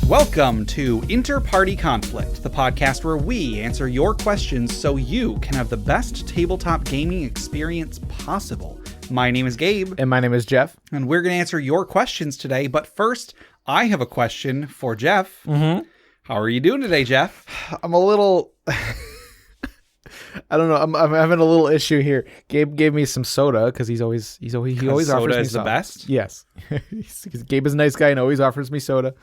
Welcome to InterPartyConflict, the podcast where we answer your questions so you can have the best tabletop gaming experience possible. My name is Gabe. And my name is Jeff. And we're going to answer your questions today. But first, I have a question for Jeff. Mm-hmm. How are you doing today, Jeff? I'm a little... I don't know. I'm having a little issue here. Gabe gave me some soda because he always offers me soda. Soda is the best? Yes. Gabe is a nice guy and always offers me soda.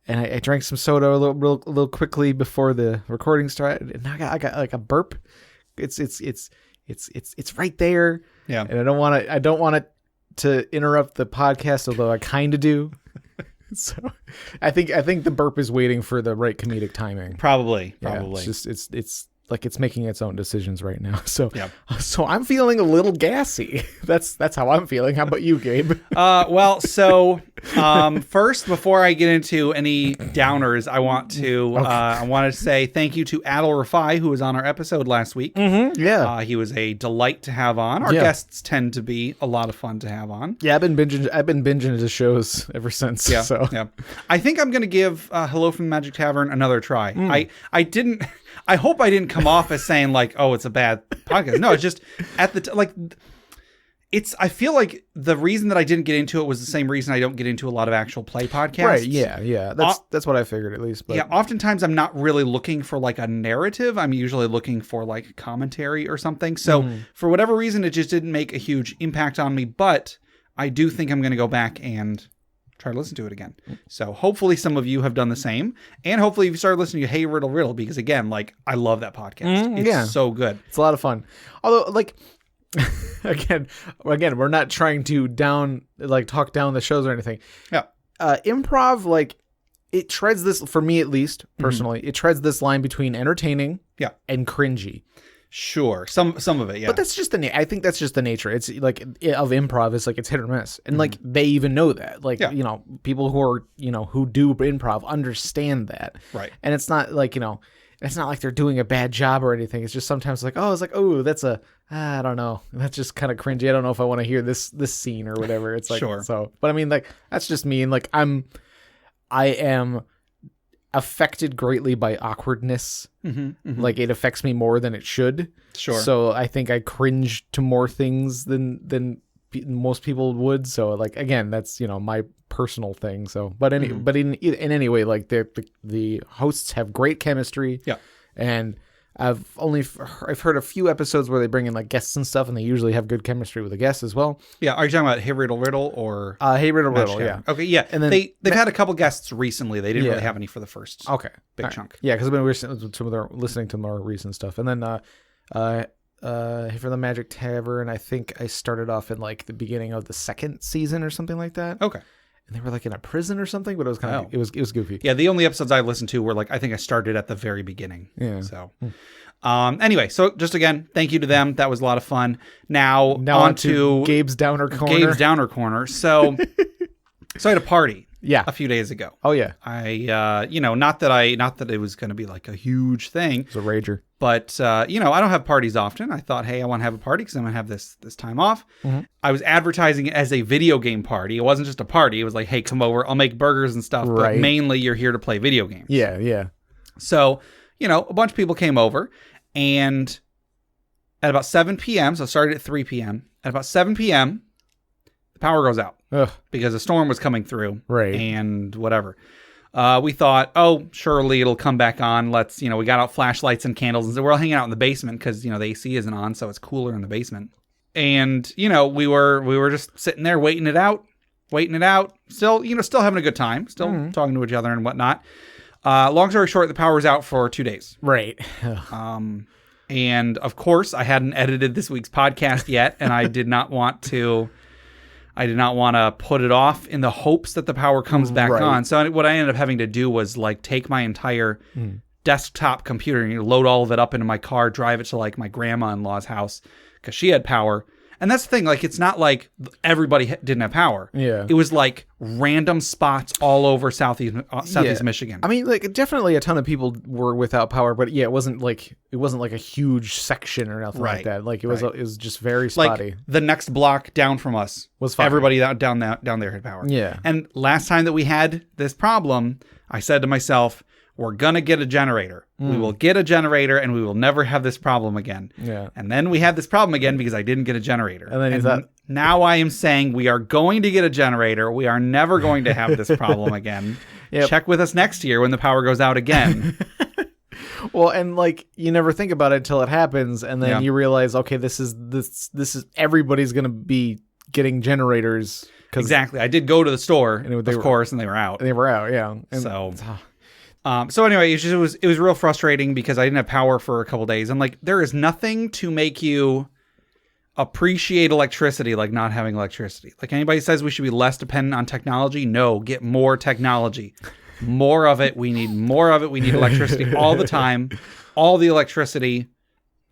And I drank some soda a little quickly before the recording started, and now I got like a burp. It's right there. Yeah. And I don't want it to interrupt the podcast, although I kind of do. So I think the burp is waiting for the right comedic timing. Probably. Yeah, it's like it's making its own decisions right now. So yep. So I'm feeling a little gassy. That's how I'm feeling. How about you, Gabe? First, before I get into any downers, I want to say thank you to Adil Rafai, who was on our episode last week. Mm-hmm. Yeah. He was a delight to have on. Our guests tend to be a lot of fun to have on. Yeah, I've been binging his shows ever since. Yeah. So yeah. I think I'm gonna give Hello from the Magic Tavern another try. I hope I didn't come off as saying like, oh, it's a bad podcast. No, it's just at the I feel like the reason that I didn't get into it was the same reason I don't get into a lot of actual play podcasts. Right. Yeah. That's what I figured at least. But. Yeah. Oftentimes I'm not really looking for like a narrative. I'm usually looking for like commentary or something. So for whatever reason, it just didn't make a huge impact on me. But I do think I'm going to go back and try to listen to it again. So hopefully some of you have done the same. And hopefully you've started listening to Hey Riddle Riddle, because again, like I love that podcast. It's so good. It's a lot of fun. Although like again, we're not trying to talk down the shows or anything. Yeah. Improv, like it treads this, for me at least, personally, it treads this line between entertaining and cringy. Sure. Some of it, yeah. But that's just I think that's just the nature. It's like of improv is like it's hit or miss. And like they even know that. Like, you know, people who are, you know, who do improv understand that. Right. And it's not like, you know, it's not like they're doing a bad job or anything. It's just sometimes like, that's I don't know. That's just kind of cringy. I don't know if I want to hear this scene or whatever. It's like, sure. So, but I mean, like, that's just me. And like, I am affected greatly by awkwardness. Like it affects me more than it should. Sure. So I think I cringe to more things than most people would. So like, again, that's, you know, my personal thing. So, but in any way, like the hosts have great chemistry. Yeah. And I've heard a few episodes where they bring in like guests and stuff, and they usually have good chemistry with the guests as well. Yeah, are you talking about Hey Riddle Riddle or Hey Riddle Riddle? Yeah. Okay, yeah. And then they've had a couple guests recently. They didn't really have any for the first. Big chunk. Yeah, because I've been listening to more recent stuff, and then for the Magic Tavern, I think I started off in like the beginning of the second season or something like that. Okay. And they were like in a prison or something, but it was kind of it was goofy. Yeah, the only episodes I listened to were like I think I started at the very beginning. Yeah. So, anyway, so just again, thank you to them. That was a lot of fun. Now on to Gabe's Downer Corner. So, I had a party. Yeah. A few days ago. Oh yeah. I not that it was going to be like a huge thing. It's a rager. But, I don't have parties often. I thought, hey, I want to have a party because I'm going to have this time off. I was advertising it as a video game party. It wasn't just a party. It was like, hey, come over. I'll make burgers and stuff. Right. But mainly you're here to play video games. Yeah, yeah. So, a bunch of people came over. And at about 7 p.m., so it started at 3 p.m. At about 7 p.m., the power goes out. Ugh. Because a storm was coming through. Right. And whatever. We thought, oh, surely it'll come back on. Let's, we got out flashlights and candles. And so we're all hanging out in the basement because, the AC isn't on. So it's cooler in the basement. And, we were just sitting there waiting it out. Still, still having a good time. Still talking to each other and whatnot. Long story short, the power was out for 2 days. Right. And of course, I hadn't edited this week's podcast yet. And I did not want to put it off in the hopes that the power comes back on. So what I ended up having to do was like take my entire desktop computer and load all of it up into my car, drive it to like my grandma-in-law's house because she had power, And that's the thing. Like, it's not like everybody didn't have power. Yeah. It was like random spots all over Southeast Michigan. I mean, like, definitely a ton of people were without power, but yeah, it wasn't like a huge section or nothing like that. Like, it was just very spotty. Like, the next block down from us was fine. Everybody down there had power. Yeah. And last time that we had this problem, I said to myself, we're going to get a generator. We will get a generator and we will never have this problem again. Yeah. And then we had this problem again because I didn't get a generator. And then now I am saying we are going to get a generator. We are never going to have this problem again. Yep. Check with us next year when the power goes out again. Well, and like, you never think about it until it happens. And then you realize, okay, this is everybody's going to be getting generators. Exactly. I did go to the store, of course, and they were out. They were out, yeah. And so anyway, it was real frustrating because I didn't have power for a couple days. And like, there is nothing to make you appreciate electricity like not having electricity. Like, anybody says we should be less dependent on technology. No, get more technology. More of it. We need more of it. We need electricity all the time. All the electricity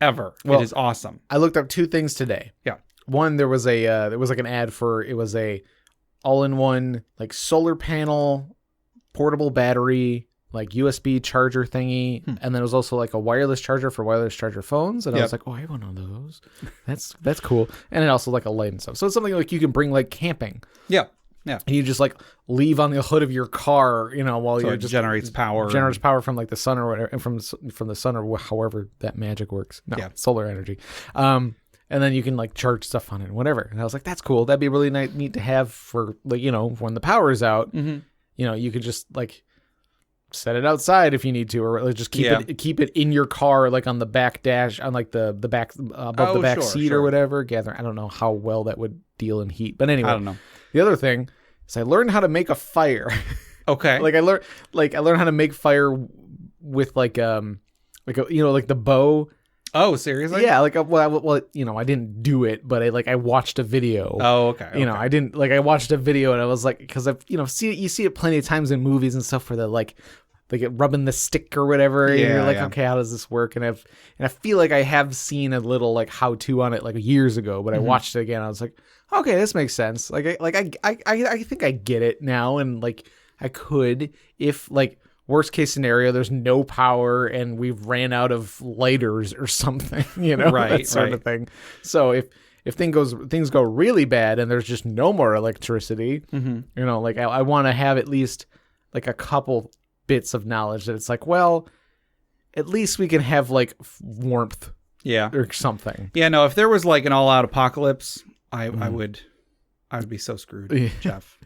ever. Well, it is awesome. I looked up 2 things today. Yeah. One, there was like an ad for, it was a all-in-one like solar panel, portable battery, like USB charger thingy, and then it was also like a wireless charger for wireless charger phones, and I was like, oh, I have one of those. That's cool. And then also like a light and stuff. So it's something like you can bring like camping. Yeah. Yeah. And you just like leave on the hood of your car, while so you it just generates power. Generates power from like the sun or whatever, and from the sun or however that magic works. No, solar energy. And then you can like charge stuff on it and whatever. And I was like, that's cool. That'd be really neat to have for like, when the power is out, you could just like set it outside if you need to, or like just keep it in your car, like on the back dash, on like the back above the back seat or whatever. I don't know how well that would deal in heat, but anyway, I don't know. The other thing is I learned how to make a fire. Okay. I learned how to make fire with like the bow. Oh, seriously? Yeah, like I didn't do it, but I watched a video. Oh, okay. I watched a video and I was like, because you see it plenty of times in movies and stuff where they're like they get rubbing the stick or whatever. And you're like, okay, how does this work? And I feel like I have seen a little like how to on it like years ago, but I watched it again. I was like, okay, this makes sense. Like I think I get it now, and like I could, if like worst case scenario, there's no power and we've ran out of lighters or something, right, that sort of thing. So if things go really bad and there's just no more electricity, like I want to have at least like a couple bits of knowledge that it's like, well, at least we can have like warmth, or something. Yeah, no, if there was like an all-out apocalypse, I would be so screwed, Jeff.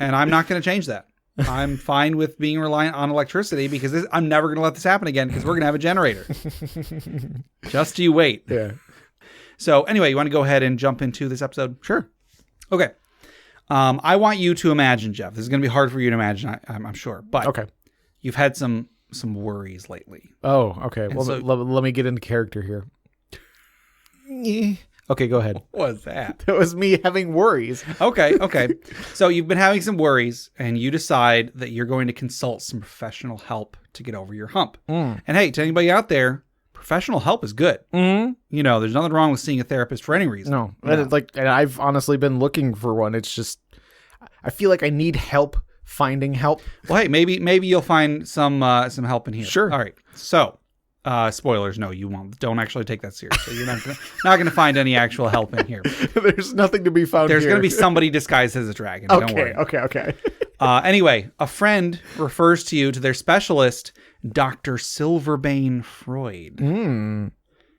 And I'm not going to change that. I'm fine with being reliant on electricity because I'm never going to let this happen again because we're going to have a generator. Just you wait. Yeah. So anyway, you want to go ahead and jump into this episode? Sure. Okay. I want you to imagine, Jeff. This is going to be hard for you to imagine, I'm sure. But okay. You've had some worries lately. Oh, okay. And well, so, let me get into character here. Okay, go ahead. What was that? That was me having worries. Okay. So you've been having some worries, and you decide that you're going to consult some professional help to get over your hump. And hey, to anybody out there, professional help is good. There's nothing wrong with seeing a therapist for any reason. No. And I've honestly been looking for one. It's just, I feel like I need help finding help. Well, hey, maybe you'll find some help in here. Sure. All right. So, spoilers, no, you won't. Don't actually take that seriously. You're not going to find any actual help in here. There's nothing to be found There's here. going to be somebody disguised as a dragon. Don't worry. Okay. Anyway, a friend refers to you to their specialist, Dr. Silverbane Freud.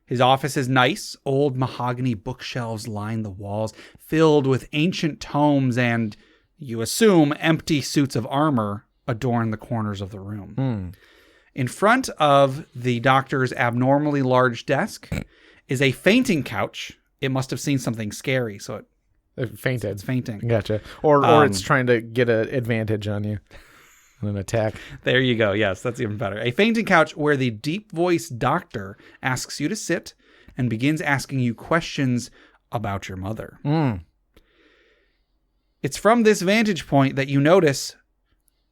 His office is nice. Old mahogany bookshelves line the walls, filled with ancient tomes, and you assume empty suits of armor adorn the corners of the room. In front of the doctor's abnormally large desk is a fainting couch. It must have seen something scary, so it fainted. It's fainting. Gotcha. Or it's trying to get an advantage on you. An attack. There you go. Yes, that's even better. A fainting couch where the deep-voiced doctor asks you to sit and begins asking you questions about your mother. It's from this vantage point that you notice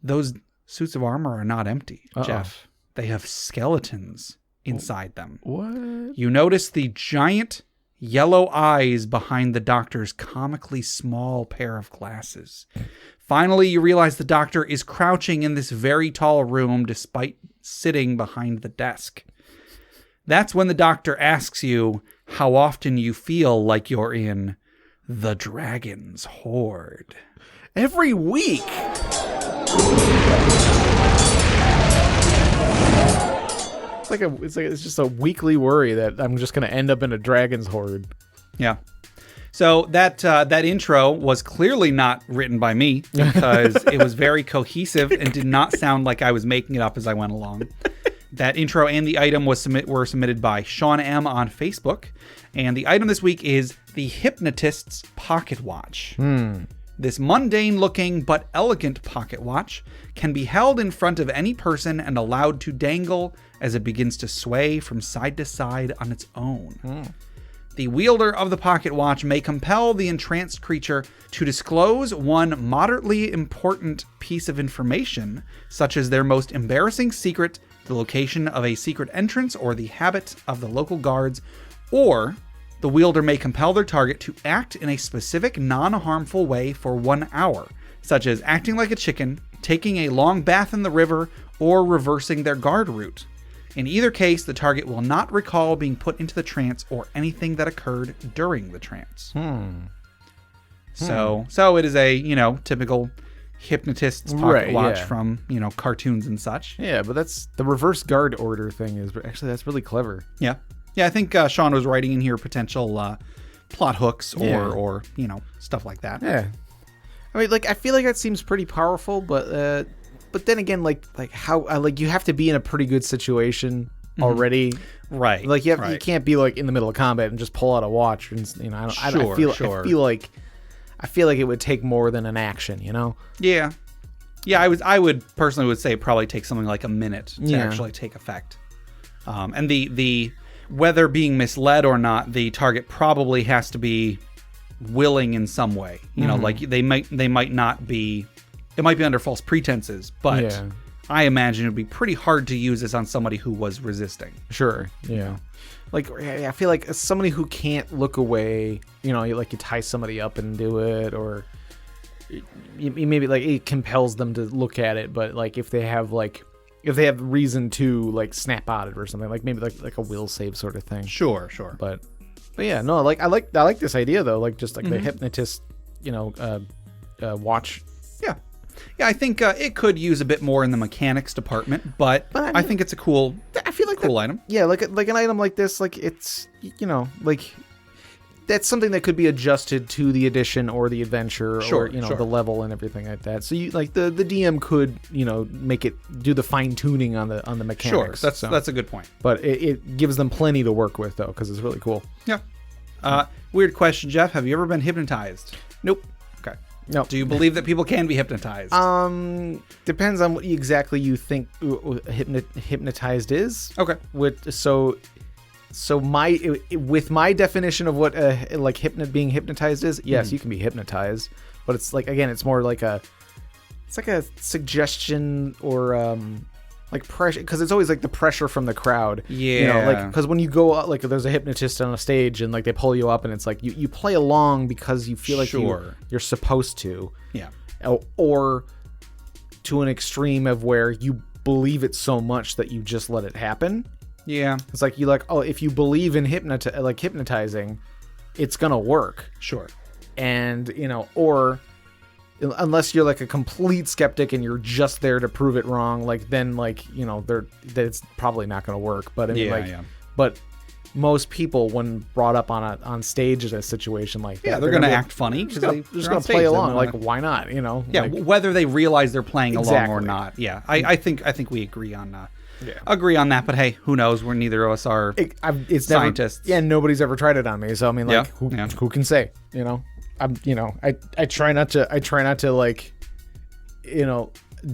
those suits of armor are not empty, Jeff. They have skeletons inside them. What? You notice the giant yellow eyes behind the doctor's comically small pair of glasses. Finally, you realize the doctor is crouching in this very tall room despite sitting behind the desk. That's when the doctor asks you how often you feel like you're in the dragon's horde. Every week. It's just a weekly worry that I'm just going to end up in a dragon's horde. Yeah. So that intro was clearly not written by me because it was very cohesive and did not sound like I was making it up as I went along. That intro and the item were submitted by Sean M. on Facebook. And the item this week is the Hypnotist's Pocket Watch. This mundane-looking but elegant pocket watch can be held in front of any person and allowed to dangle as it begins to sway from side to side on its own. The wielder of the pocket watch may compel the entranced creature to disclose one moderately important piece of information, such as their most embarrassing secret, the location of a secret entrance, or the habit of the local guards, or the wielder may compel their target to act in a specific non-harmful way for 1 hour, such as acting like a chicken, taking a long bath in the river, or reversing their guard route. In either case, the target will not recall being put into the trance or anything that occurred during the trance. So it is a, typical hypnotist's pocket watch from, cartoons and such. Yeah, but that's the reverse guard order thing that's really clever. Yeah. Yeah, I think Sean was writing in here potential plot hooks or stuff like that. Yeah. I mean, I feel like that seems pretty powerful, but then again, how you have to be in a pretty good situation already, right? You can't be in the middle of combat and just pull out a watch, and I feel like it would take more than an action, Yeah, I would personally say it probably takes something like a minute to actually take effect, and the whether being misled or not, the target probably has to be willing in some way. They might not be. It might be under false pretenses, but I imagine it would be pretty hard to use this on somebody who was resisting. Sure, yeah. I feel like as somebody who can't look away, you tie somebody up and do it, or maybe it compels them to look at it, but if they have reason to snap out of it or something, maybe a will save sort of thing. Sure. But yeah, no, I like this idea though, the hypnotist, watch. Yeah, I think it could use a bit more in the mechanics department, but I think it's a cool. I feel like cool item. Yeah, like an item like this, it's that's something that could be adjusted to the edition or the adventure, or the level and everything like that. So you the DM could make it do the fine tuning on the mechanics. Sure, that's a good point. But it gives them plenty to work with though, because it's really cool. Yeah. Weird question, Jeff. Have you ever been hypnotized? Nope. Okay. No. Do you believe that people can be hypnotized? Depends on what exactly you think hypnotized is. Okay. So my definition of what being hypnotized is, yes, you can be hypnotized, but it's it's more like a suggestion or pressure, because it's always the pressure from the crowd. Yeah. Because when you go out, there's a hypnotist on a stage and they pull you up and it's you play along because you feel like you're supposed to. Yeah. Or to an extreme of where you believe it so much that you just let it happen. Yeah. It's if you believe in hypnotizing, it's gonna work. Sure. And or unless you're a complete skeptic and you're just there to prove it wrong, then it's probably not gonna work. But I mean, but most people, when brought up on stage in a situation like that, they're gonna act funny because they're just gonna play along. Why not? Yeah, whether they realize they're playing along or not. Yeah, I think we agree on that. But hey, who knows? We're neither of us are it's scientists. Never, nobody's ever tried it on me. So I mean, who can say? I try not to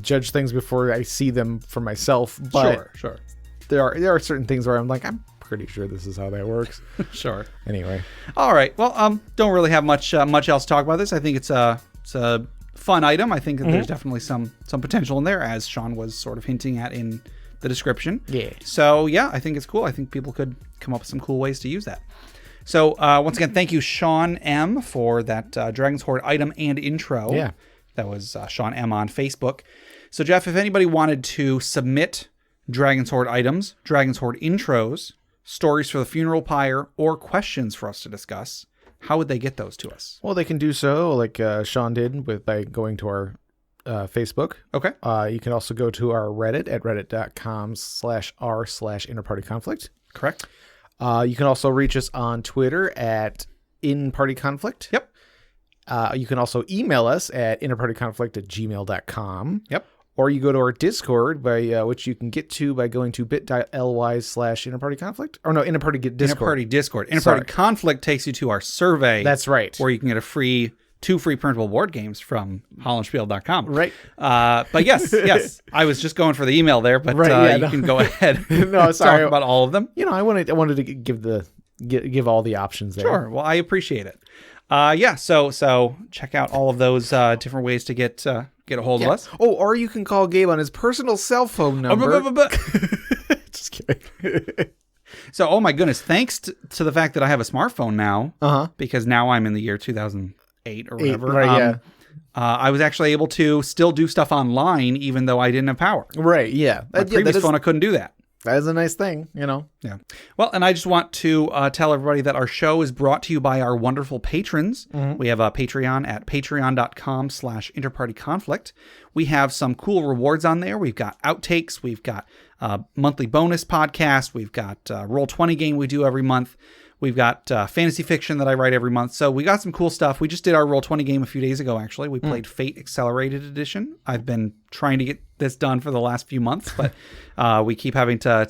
judge things before I see them for myself. But sure. There are certain things where I'm I'm pretty sure this is how that works. Sure. Anyway. All right. Well, don't really have much else to talk about this. I think it's a fun item. I think that there's definitely some potential in there, as Sean was sort of hinting at in the description. Yeah. So yeah, I think it's cool. I think people could come up with some cool ways to use that. So once again, thank you, Sean M, for that Dragon's Horde item and intro. Yeah. That was Sean M on Facebook. So Jeff, if anybody wanted to submit Dragon's Horde items, Dragon's Horde intros, stories for the funeral pyre, or questions for us to discuss, how would they get those to us? Well, they can do so like Sean did by going to our Facebook. Okay. You can also go to our Reddit at reddit.com/r/InterPartyConflict. Correct. You can also reach us on Twitter at InPartyConflict. Yep. You can also email us at InterPartyConflict@gmail.com. Yep. Or you go to our Discord, by which you can get to by going to bit.ly/InterPartyConflict. Or no, InterParty Discord. InterParty Discord. InterParty Conflict takes you to our survey. That's right. Where you can get two free printable board games from hollandspiel.com. Right. But yes. I was just going for the email there, but you can go ahead and talk about all of them. You know, I wanted to give all the options there. Sure. Well, I appreciate it. So check out all of those different ways to get a hold of us. Oh, or you can call Gabe on his personal cell phone number. Just kidding. So, oh my goodness, thanks to the fact that I have a smartphone now, because now I'm in the year 2008 or whatever. Right, I was actually able to still do stuff online even though I didn't have power. Right, yeah. My previous phone, I couldn't do that. That is a nice thing, you know. Yeah. Well, and I just want to tell everybody that our show is brought to you by our wonderful patrons. Mm-hmm. We have a Patreon at patreon.com/InterPartyConflict. We have some cool rewards on there. We've got outtakes. We've got monthly bonus podcast. We've got Roll20 game we do every month. We've got fantasy fiction that I write every month. So we got some cool stuff. We just did our Roll20 game a few days ago, actually. We played Fate Accelerated Edition. I've been trying to get this done for the last few months, but we keep having to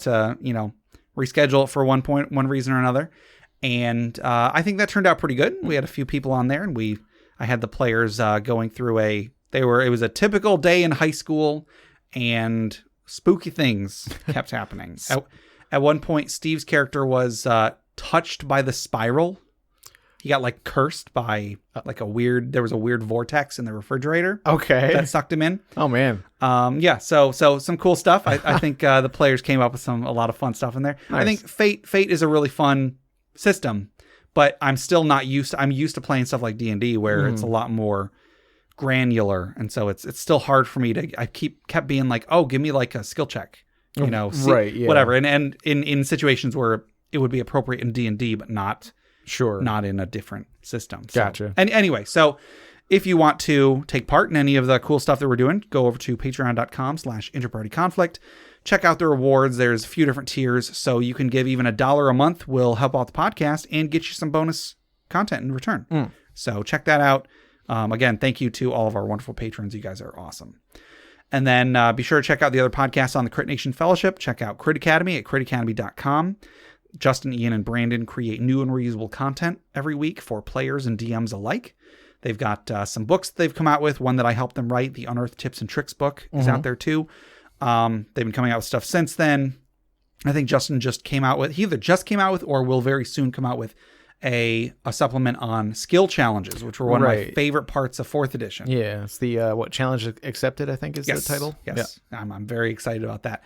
reschedule it for one reason or another. And I think that turned out pretty good. We had a few people on there, and I had the players going through it was a typical day in high school, and spooky things kept happening. At one point, Steve's character was touched by the spiral. He got like cursed by there was a weird vortex in the refrigerator. Okay. That sucked him in. Oh man. So some cool stuff. I think the players came up with a lot of fun stuff in there. Nice. I think Fate is a really fun system, but I'm still not I'm used to playing stuff like D&D where it's a lot more granular, and so it's still hard for me I kept being like, oh, give me like a skill check, right, yeah. Whatever. And in situations where it would be appropriate in D&D, but not in a different system. So, gotcha. And anyway, so if you want to take part in any of the cool stuff that we're doing, go over to patreon.com/InterPartyConflict. Check out the rewards. There's a few different tiers, so you can give even $1 a month will help out the podcast and get you some bonus content in return. So check that out. Again, thank you to all of our wonderful patrons. You guys are awesome. And then be sure to check out the other podcasts on the Crit Nation Fellowship. Check out Crit Academy at critacademy.com. Justin, Ian, and Brandon create new and reusable content every week for players and DMs alike. They've got some books they've come out with. One that I helped them write, the Unearthed Tips and Tricks book, is out there too. They've been coming out with stuff since then. I think Justin he either just came out with or will very soon come out with a supplement on skill challenges, which were one of my favorite parts of 4th edition. Yeah, it's the what challenge accepted, I think is the title. Yes, yeah. I'm very excited about that.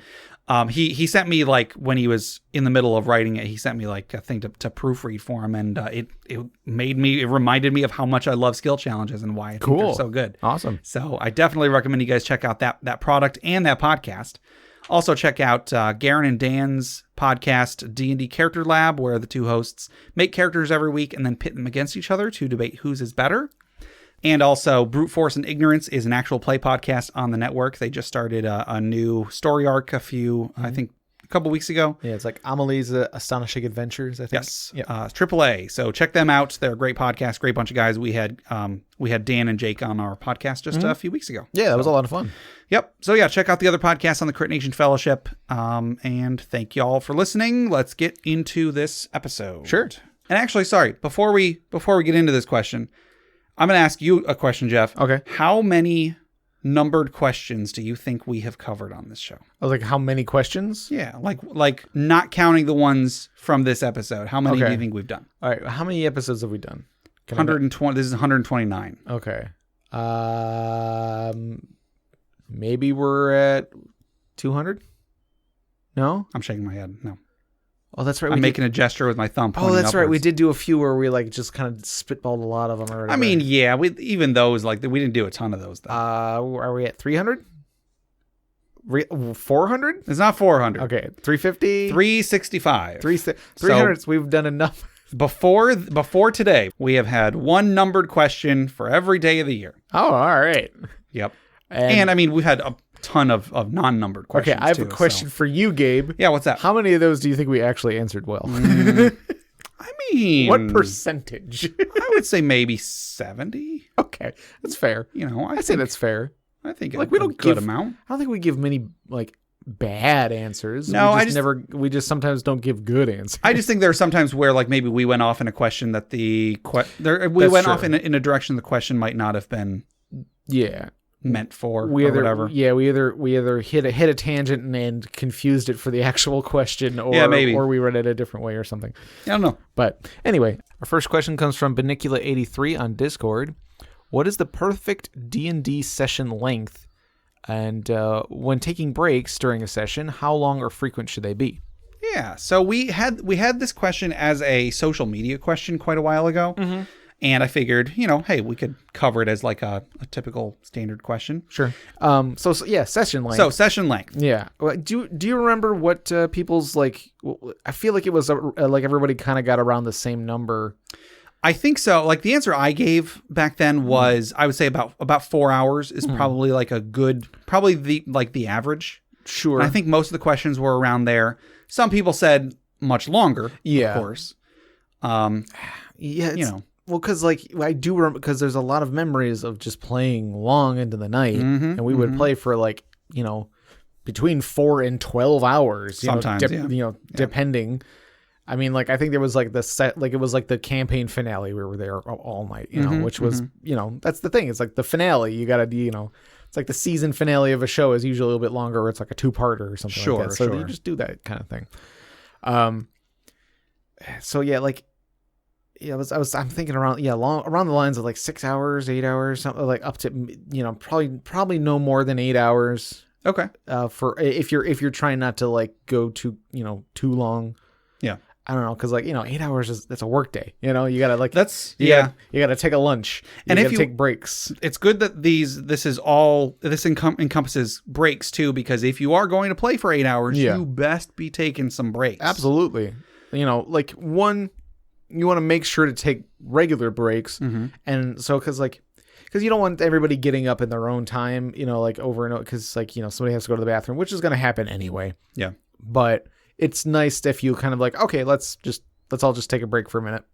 He sent me, like, when he was in the middle of writing it, he sent me like a thing to proofread for him, and it reminded me of how much I love skill challenges and why I think they're so good. Awesome. So I definitely recommend you guys check out that product and that podcast. Also check out Garen and Dan's podcast, D&D Character Lab, where the two hosts make characters every week and then pit them against each other to debate whose is better. And also, Brute Force and Ignorance is an actual play podcast on the network. They just started a new story arc I think, a couple weeks ago. Yeah, it's like Amelie's Astonishing Adventures, I think. Yes, AAA. So check them out. They're a great podcast, great bunch of guys. We had Dan and Jake on our podcast just a few weeks ago. Yeah, that was a lot of fun. Yep. So yeah, check out the other podcasts on the Crit Nation Fellowship. And thank you all for listening. Let's get into this episode. Sure. And actually, sorry, before we get into this question, I'm going to ask you a question, Jeff. Okay. How many numbered questions do you think we have covered on this show? I was like, how many questions? Yeah, like not counting the ones from this episode. How many do you think we've done? All right. How many episodes have we done? 120. This is 129. Okay. Maybe we're at 200? No? I'm shaking my head. No. Oh, that's right. I'm making a gesture with my thumb. Oh, that's right. We upwards. did do a few where we like just kind of spitballed a lot of them. Or whatever. I mean, yeah, even those, like, we didn't do a ton of those, though. Are we at 300? 400? It's not 400. Okay, 350? 365. 300. So we've done enough. Before today, we have had one numbered question for every day of the year. Oh, all right. Yep. And I mean, we've had a ton of non-numbered questions. Okay, I have a question for you, Gabe. Yeah, what's that? How many of those do you think we actually answered well? I mean, what percentage? I would say maybe 70. Okay, that's fair. I'd say that's fair. I think like we don't good give amount. I don't think we give many like bad answers. No, we just sometimes don't give good answers. I just think there are sometimes where like maybe we went off in a question that off in a direction the question might not have been meant for or whatever. Yeah, we either hit a tangent and confused it for the actual question, or maybe. Or we read it a different way or something. I don't know. But anyway, our first question comes from Benicula83 on Discord. What is the perfect D&D session length? And when taking breaks during a session, how long or frequent should they be? Yeah, so we had this question as a social media question quite a while ago. Mm-hmm. And I figured, hey, we could cover it as like a typical standard question. Sure. Session length. So session length. Yeah. Do you remember what people's like? I feel like it was like everybody kind of got around the same number. I think so. Like the answer I gave back then was, I would say about 4 hours is probably like the average. Sure. And I think most of the questions were around there. Some people said much longer. Yeah. Of course. Well, because like I do remember, because there's a lot of memories of just playing long into the night, and we would play for like between 4 and 12 hours. Sometimes, depending. I mean, like I think there was like it was like the campaign finale. We were there all night, which was that's the thing. It's like the finale. You gotta it's like the season finale of a show is usually a little bit longer, or it's like a 2-parter or something like that. So you just do that kind of thing. I'm thinking around around the lines of like 6 hours, 8 hours, something like up to probably no more than 8 hours. Okay. For if you're trying not to like go too long. Yeah. I don't know, because 8 hours that's a work day. You gotta like you gotta take a lunch, and if you take breaks. It's good that this encompasses breaks too, because if you are going to play for 8 hours, you best be taking some breaks. Absolutely. Like one. You want to make sure to take regular breaks, and so because you don't want everybody getting up in their own time, like over and over, because somebody has to go to the bathroom, which is going to happen anyway. Yeah, but it's nice if you kind of like, okay, let's all just take a break for a minute.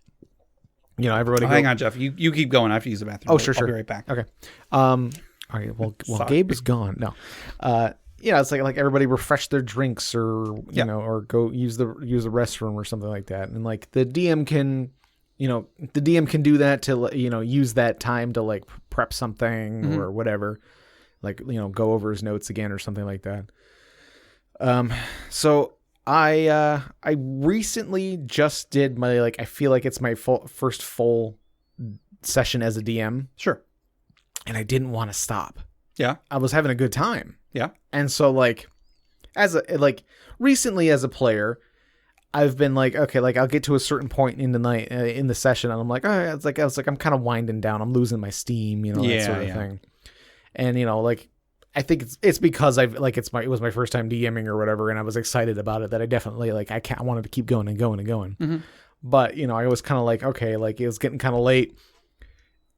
Everybody. Hang on, Jeff. You keep going. I have to use the bathroom. Oh, sure. I'll be right back. Okay. All right. Well, Gabe is gone. No. It's like everybody refresh their drinks or or go use the restroom or something like that, and like the DM can do that to use that time to like prep something or whatever, like go over his notes again or something like that. So I recently just did my I feel like it's my first full session as a DM. Sure. And I didn't want to stop. Yeah. I was having a good time. Yeah. And so recently as a player, I've been like, okay, like I'll get to a certain point in the night in the session, and I'm like, I was like I'm kind of winding down. I'm losing my steam, that sort of thing. And I think it's because it was my first time DMing or whatever, and I was excited about it that I definitely I wanted to keep going and going and going. Mm-hmm. But I was kind of like, okay, like it was getting kind of late,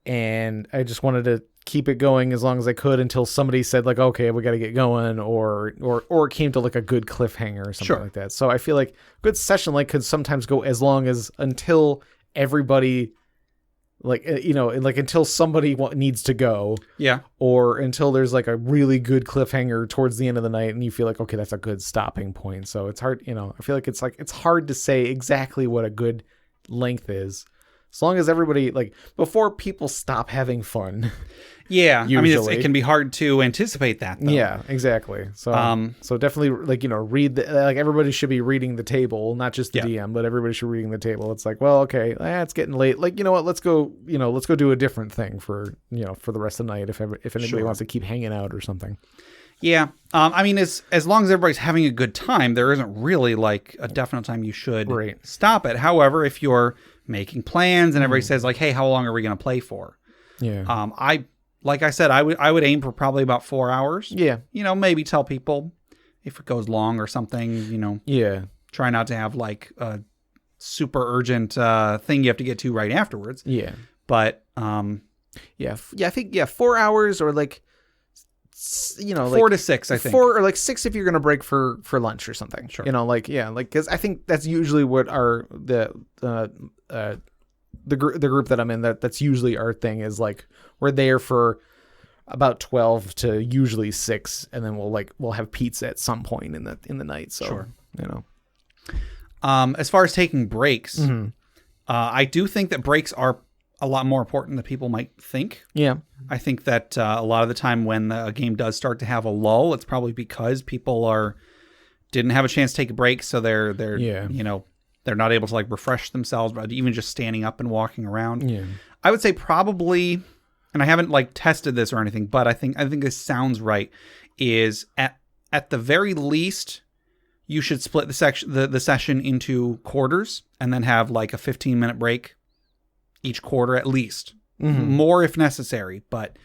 and I just wanted to keep it going as long as I could until somebody said like, okay, we got to get going, or it came to like a good cliffhanger or something like that. So I feel like good session could sometimes go as long as until everybody until somebody needs to go. Yeah. Or until there's like a really good cliffhanger towards the end of the night and you feel like, okay, that's a good stopping point. So it's hard, I feel like it's hard to say exactly what a good length is. As long as everybody, before people stop having fun. Yeah. Usually. I mean, it can be hard to anticipate that, though. Yeah, exactly. So, so definitely, read everybody should be reading the table, not just the DM, but everybody should be reading the table. It's like, well, okay, it's getting late. Like, you know what? Let's go do a different thing for the rest of the night if anybody wants to keep hanging out or something. Yeah. I mean, as long as everybody's having a good time, there isn't really like a definite time you should stop it. However, if you're making plans and everybody says like, hey, how long are we going to play for? Yeah. Like I said, I would aim for probably about 4 hours. Yeah. Maybe tell people if it goes long or something, Yeah. Try not to have like a super urgent thing you have to get to right afterwards. Yeah. But I think 4 hours or like 4 to 6, I think. 4 or like 6 if you're gonna break for lunch or something. Sure. Because I think that's usually what our the group that I'm in that's usually our thing is like we're there for about 12 to usually 6, and then we'll have pizza at some point in the night. So sure. As far as taking breaks, I do think that breaks are a lot more important than people might think. Yeah. I think that a lot of the time when a game does start to have a lull, it's probably because people didn't have a chance to take a break, so they're not able to like refresh themselves, but even just standing up and walking around. Yeah. I would say probably, and I haven't like tested this or anything, but I think this sounds right, is at the very least you should split the session into quarters and then have like a 15-minute break each quarter at least. More if necessary. But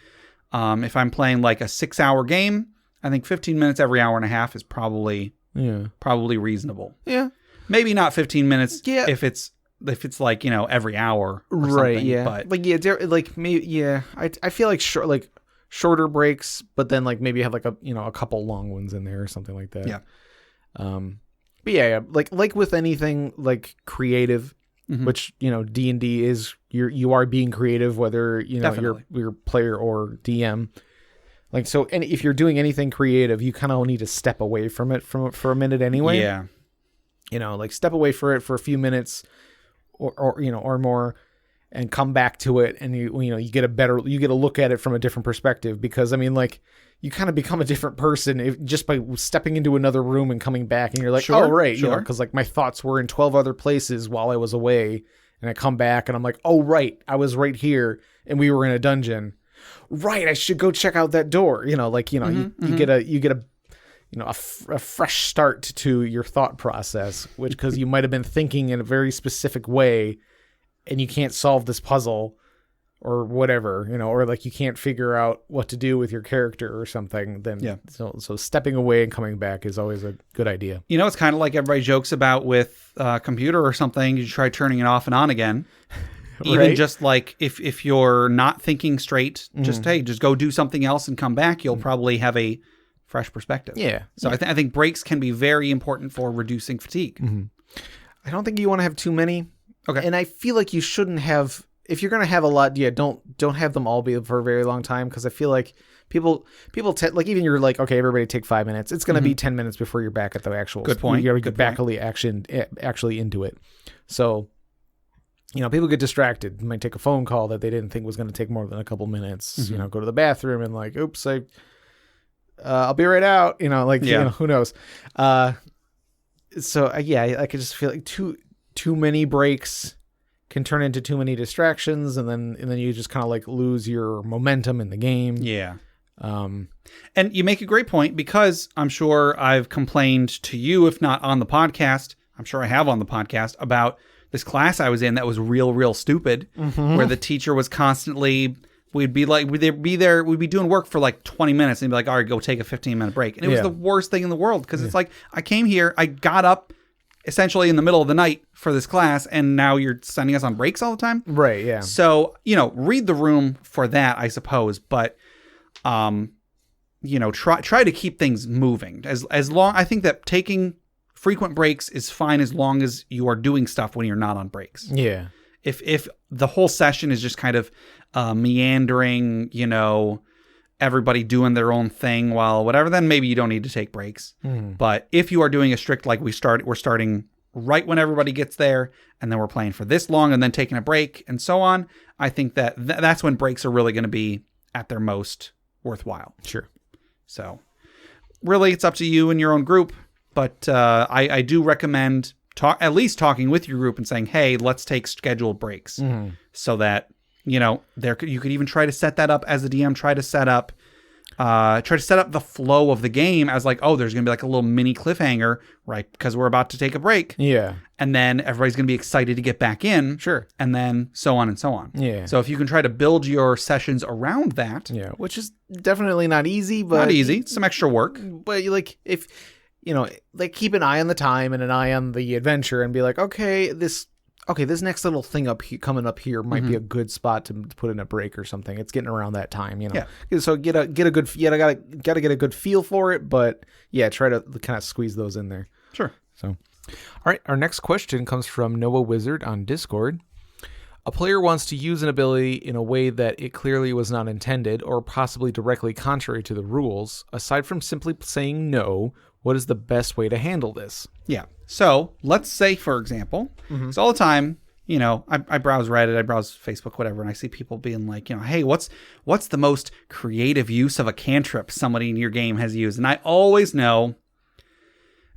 if I'm playing like a 6-hour game, I think 15 minutes every hour and a half is probably reasonable. Yeah. Maybe not 15 minutes if it's like, every hour or right, something. Yeah. But I feel like shorter breaks, but then like maybe have like a couple long ones in there or something like that. Yeah. But like with anything like creative, which D&D is you are being creative, whether you're player or DM. Like so, and if you're doing anything creative, you kind of need to step away from it for a minute anyway. Yeah. Like step away for a few minutes, or more, and come back to it, and you get a look at it from a different perspective, because I mean like you kind of become a different person just by stepping into another room and coming back, and you're like, oh right, because like my thoughts were in 12 other places while I was away, and I come back and I'm like, oh right, I was right here and we were in a dungeon, right? I should go check out that door. You get a fresh start to your thought process, which because you might have been thinking in a very specific way, and you can't solve this puzzle or whatever, or like you can't figure out what to do with your character or something, then so stepping away and coming back is always a good idea. It's kind of like everybody jokes about with a computer or something. You try turning it off and on again. Even just like if you're not thinking straight, just go do something else and come back. You'll probably have a fresh perspective. Yeah. So I think breaks can be very important for reducing fatigue. I don't think you want to have too many. Okay. And I feel like you shouldn't have, if you're going to have a lot, don't have them all be for a very long time, because I feel like people like even you're like, okay, everybody take 5 minutes. It's going to be 10 minutes before you're back at the actual. Good point. You got to get back actually into it. So, people get distracted. They might take a phone call that they didn't think was going to take more than a couple minutes. Go to the bathroom and like, oops, I'll be right out. Who knows? So I could just feel like too many breaks can turn into too many distractions, and then you just kind of like lose your momentum in the game. Yeah. And you make a great point, because I'm sure I've complained to you, if not on the podcast, I'm sure I have on the podcast, about this class I was in that was real stupid, where the teacher was constantly, we'd be doing work for like 20 minutes and be like, all right, go take a 15-minute break. And it was the worst thing in the world, because it's like, I came here, I got up essentially in the middle of the night for this class, and now you're sending us on breaks all the time. Right. Yeah. So, read the room for that, I suppose, but, try to keep things moving as long. I think that taking frequent breaks is fine as long as you are doing stuff when you're not on breaks. Yeah. If the whole session is just kind of meandering, everybody doing their own thing while whatever, then maybe you don't need to take breaks. But if you are doing a strict, like we're starting right when everybody gets there, and then we're playing for this long and then taking a break and so on, I think that that's when breaks are really going to be at their most worthwhile. Sure. So really it's up to you and your own group. But I do recommend at least talking with your group and saying, hey, let's take scheduled breaks, so that, you could even try to set that up as a DM, try to set up try to set up the flow of the game as like, oh, there's going to be like a little mini cliffhanger, right? Because we're about to take a break. Yeah. And then everybody's going to be excited to get back in. Sure. And then so on and so on. Yeah. So if you can try to build your sessions around that. Yeah. Which is definitely not easy, but. Not easy. It's some extra work. But like, if, like keep an eye on the time and an eye on the adventure and be like, okay, this next little thing coming up here might be a good spot to put in a break or something. It's getting around that time, Yeah. So get a good, gotta get a good feel for it, but yeah, try to kind of squeeze those in there. Sure. So, all right. Our next question comes from Noah Wizard on Discord. A player wants to use an ability in a way that it clearly was not intended or possibly directly contrary to the rules. Aside from simply saying no, what is the best way to handle this? Yeah. So let's say, for example, so all the time, I browse Reddit, I browse Facebook, whatever, and I see people being like, hey, what's the most creative use of a cantrip somebody in your game has used? And I always know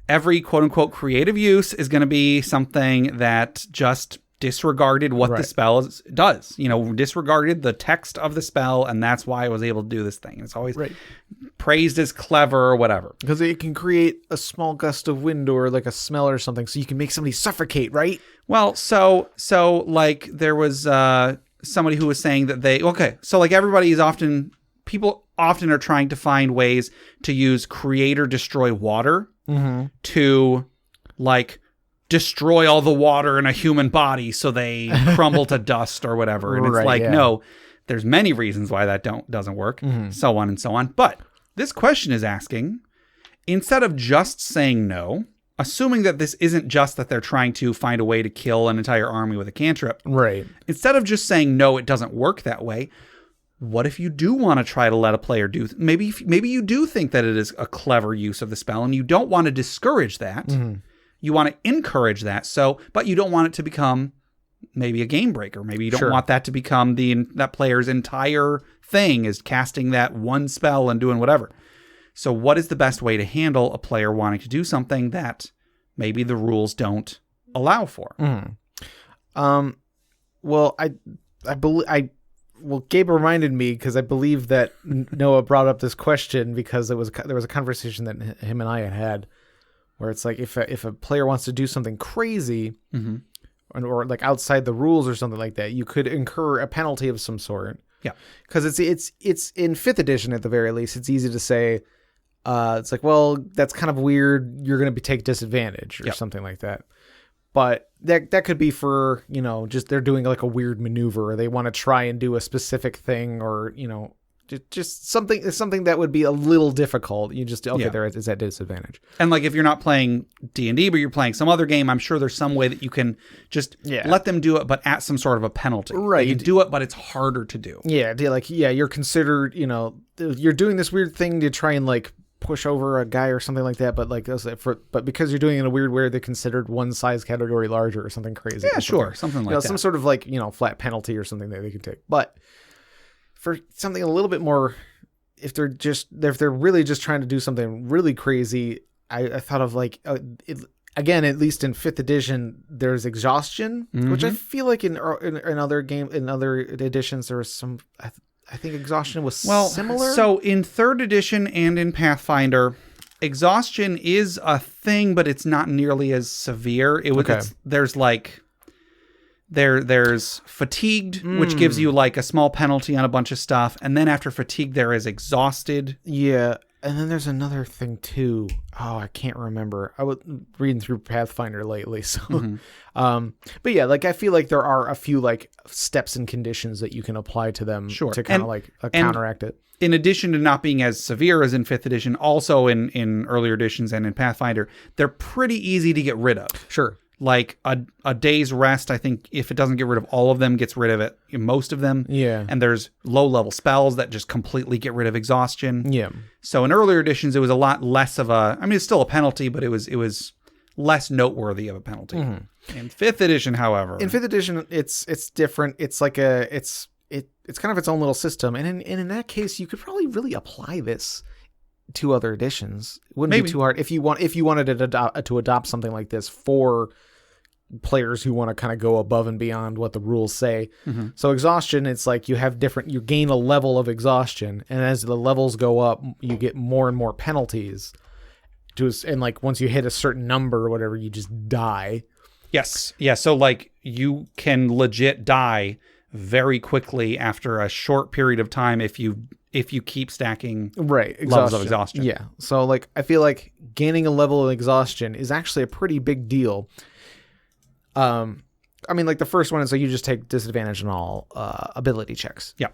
every quote unquote creative use is going to be something that just disregarded what the spell does, disregarded the text of the spell, and that's why I was able to do this thing. And it's always praised as clever or whatever. Because it can create a small gust of wind or like a smell or something, so you can make somebody suffocate, right? Well, so like there was somebody who was saying that so like people often are trying to find ways to use create or destroy water to like destroy all the water in a human body so they crumble to dust or whatever. And it's no, there's many reasons why that doesn't work, so on and so on. But this question is asking, instead of just saying no, assuming that this isn't just that they're trying to find a way to kill an entire army with a cantrip. Right. Instead of just saying no, it doesn't work that way. What if you do want to try to let a player do, maybe you do think that it is a clever use of the spell and you don't want to discourage that. You want to encourage that. But you don't want it to become maybe a game breaker. Maybe you don't want that to become that player's entire thing is casting that one spell and doing whatever. So what is the best way to handle a player wanting to do something that maybe the rules don't allow for? Well, Gabe reminded me because I believe that Noah brought up this question because there was a conversation that him and I had where it's like if a player wants to do something crazy or like outside the rules or something like that, you could incur a penalty of some sort. Yeah, because it's in 5th edition at the very least. It's easy to say. It's like, well, that's kind of weird. You're going to take disadvantage or something like that. But that could be for, just they're doing like a weird maneuver or they want to try and do a specific thing or, just something that would be a little difficult. You just, there is that disadvantage. And like if you're not playing D&D, but you're playing some other game, I'm sure there's some way that you can just let them do it, but at some sort of a penalty. Right. You can do it, but it's harder to do. Yeah. You're considered, you're doing this weird thing to try and like push over a guy or something like that, but but because you're doing it in a weird way, they're considered one size category larger or something crazy. Yeah, sure, something like that. Some sort of like flat penalty or something that they can take. But for something a little bit more, if they're really just trying to do something really crazy, I thought of like again, at least in 5th edition, there's Exhaustion, which I feel like in other editions there was some. I think Exhaustion was similar. So in 3rd edition and in Pathfinder, Exhaustion is a thing, but it's not nearly as severe. There's Fatigued, which gives you like a small penalty on a bunch of stuff. And then after Fatigued, there is Exhausted. Yeah. And then there's another thing too. Oh, I can't remember. I was reading through Pathfinder lately. So, but yeah, like I feel like there are a few like steps and conditions that you can apply to them to kind of like counteract it. In addition to not being as severe as in 5th edition, also in earlier editions and in Pathfinder, they're pretty easy to get rid of. Sure. Like a day's rest, I think if it doesn't get rid of all of them, gets rid of it, most of them. Yeah. And there's low-level spells that just completely get rid of exhaustion. Yeah. So in earlier editions, it was a lot less of it's still a penalty, but it was less noteworthy of a penalty. In 5th edition, however. In 5th edition, it's different. It's like it's kind of its own little system. And in that case, you could probably really apply this to other editions. It wouldn't be too hard if you wanted to adopt something like this for players who want to kind of go above and beyond what the rules say. Mm-hmm. So exhaustion, it's like you gain a level of exhaustion, and as the levels go up, you get more and more penalties. And like once you hit a certain number or whatever, you just die. Yes. Yeah. So like you can legit die very quickly after a short period of time if you keep stacking levels of exhaustion. Yeah. So like I feel like gaining a level of exhaustion is actually a pretty big deal. I mean, like the first one is like you just take disadvantage on all ability checks. Yeah.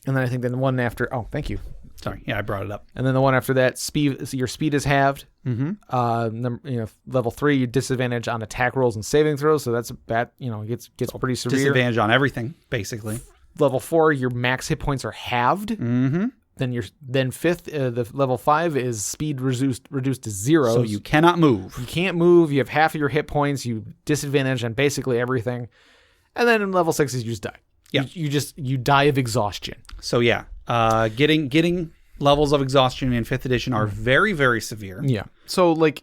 And then I think the one after, thank you. Sorry. Yeah, I brought it up. And then the one after that, your speed is halved. Mm-hmm. Level 3, you disadvantage on attack rolls and saving throws. So that's bad. Gets pretty severe. Disadvantage on everything, basically. Level 4, your max hit points are halved. Mm-hmm. Then fifth, the level 5 is speed reduced to 0. So you cannot move. You can't move. You have half of your hit points. You disadvantage on basically everything. And then in level 6 is you just die. Yeah. You die of exhaustion. So yeah, getting levels of exhaustion in 5th edition are very, very severe. Yeah. So like,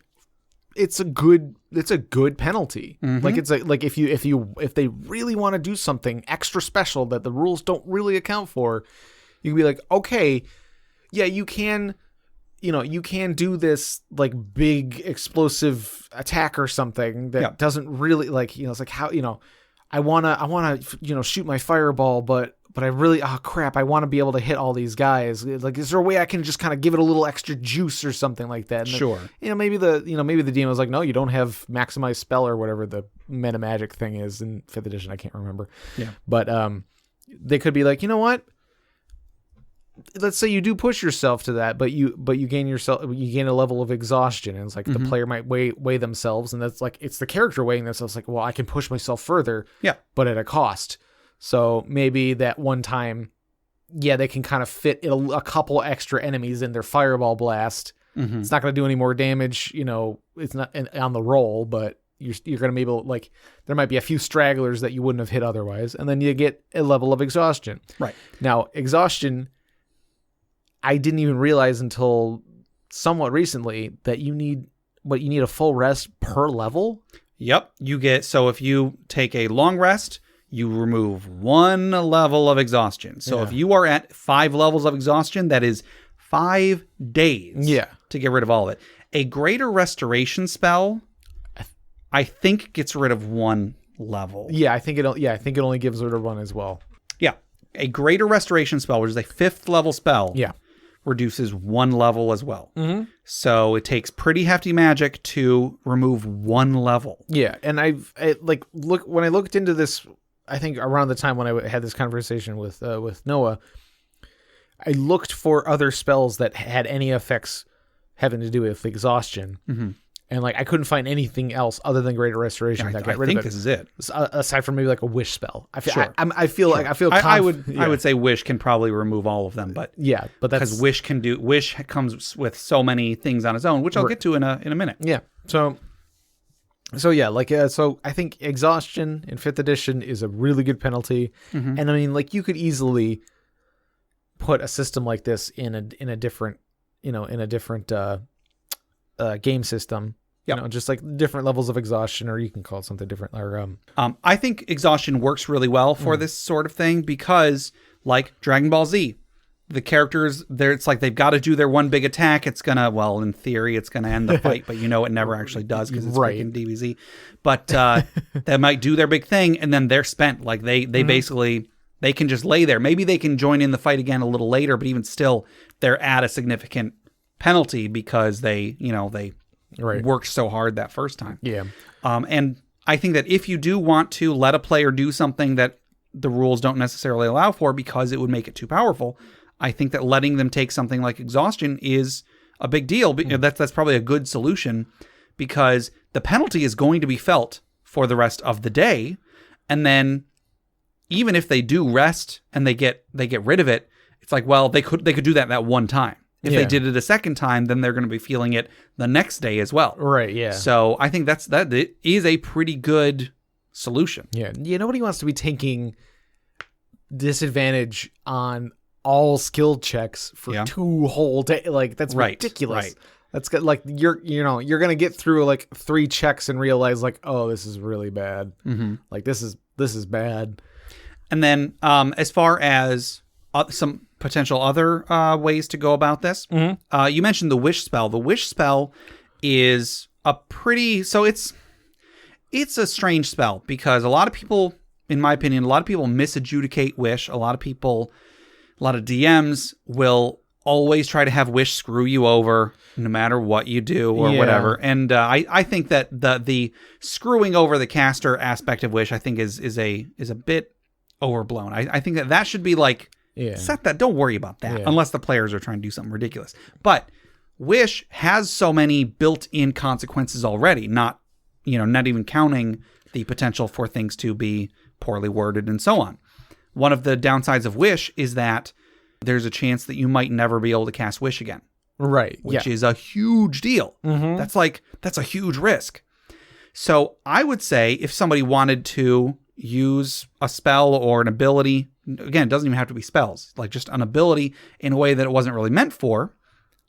it's a good penalty. Mm-hmm. Like it's like if they really want to do something extra special that the rules don't really account for, you can be like, okay, yeah, you can do this like big explosive attack or something that doesn't really like, it's like how, I want to shoot my fireball, but I really, oh crap, I want to be able to hit all these guys. Like, is there a way I can just kind of give it a little extra juice or something like that? And sure. Then, maybe the DM was like, no, you don't have maximized spell or whatever the meta magic thing is in 5th edition. I can't remember. Yeah. But they could be like, you know what? Let's say you do push yourself to that, but you gain a level of exhaustion, and it's like the player might weigh themselves, and that's like it's the character weighing themselves. Like, well, I can push myself further, but at a cost. So maybe that one time, they can kind of fit a couple extra enemies in their fireball blast. Mm-hmm. It's not going to do any more damage, it's not on the roll, but you're going to be able, like, there might be a few stragglers that you wouldn't have hit otherwise, and then you get a level of exhaustion. Right. Now, exhaustion, I didn't even realize until somewhat recently that you need a full rest per level. Yep. So if you take a long rest, you remove 1 level of exhaustion. So if you are at 5 levels of exhaustion, that is 5 days to get rid of all of it. A greater restoration spell, I think, gets rid of 1 level. Yeah, I think it only gives rid of 1 as well. Yeah. A greater restoration spell, which is a 5th level spell, reduces 1 level as well. Mm-hmm. So it takes pretty hefty magic to remove 1 level. Yeah, and when I looked into this, I think around the time when I had this conversation with Noah, I looked for other spells that had any effects having to do with exhaustion. Mm-hmm. And like I couldn't find anything else other than Greater Restoration that got rid of it. I think this is it. Aside from maybe like a wish spell. I would say Wish can probably remove all of them, but that's because Wish comes with so many things on its own, which I'll get to in a minute. Yeah. So I think Exhaustion in 5th edition is a really good penalty. Mm-hmm. And I mean, like you could easily put a system like this in a different game system. Just like different levels of exhaustion, or you can call it something different. Or I think exhaustion works really well for this sort of thing because, like Dragon Ball Z, the characters there, it's like they've got to do their one big attack. It's gonna, well, in theory, it's gonna end the fight, but it never actually does because it's freaking DBZ. But they might do their big thing, and then they're spent. Like they basically they can just lay there. Maybe they can join in the fight again a little later, but even still, they're at a significant penalty because they worked so hard that first time. Yeah. And I think that if you do want to let a player do something that the rules don't necessarily allow for because it would make it too powerful, I think that letting them take something like exhaustion is a big deal. That's probably a good solution because the penalty is going to be felt for the rest of the day. And then even if they do rest and they get rid of it, it's like, well, they could do that one time. If they did it a second time, then they're going to be feeling it the next day as well. Right, yeah. So I think that it is a pretty good solution. Yeah. Nobody wants to be taking disadvantage on all skill checks for 2 whole days. Like, that's ridiculous. Right. That's good. Like you're gonna get through like 3 checks and realize like, oh, this is really bad. Mm-hmm. Like this is bad. And then as far as some potential other ways to go about this, you mentioned the wish spell. The wish spell is it's a strange spell because a lot of people, in my opinion, misadjudicate wish. A lot of DMs will always try to have wish screw you over no matter what you do or whatever. And I think that the screwing over the caster aspect of wish, I think is a bit overblown. I think that should be like, set that. Don't worry about that unless the players are trying to do something ridiculous. But wish has so many built-in consequences already, not even counting the potential for things to be poorly worded and so on. One of the downsides of wish is that there's a chance that you might never be able to cast wish again. Right. Which is a huge deal. Mm-hmm. That's a huge risk. So I would say if somebody wanted to use a spell or an ability, again, it doesn't even have to be spells, like just an ability in a way that it wasn't really meant for,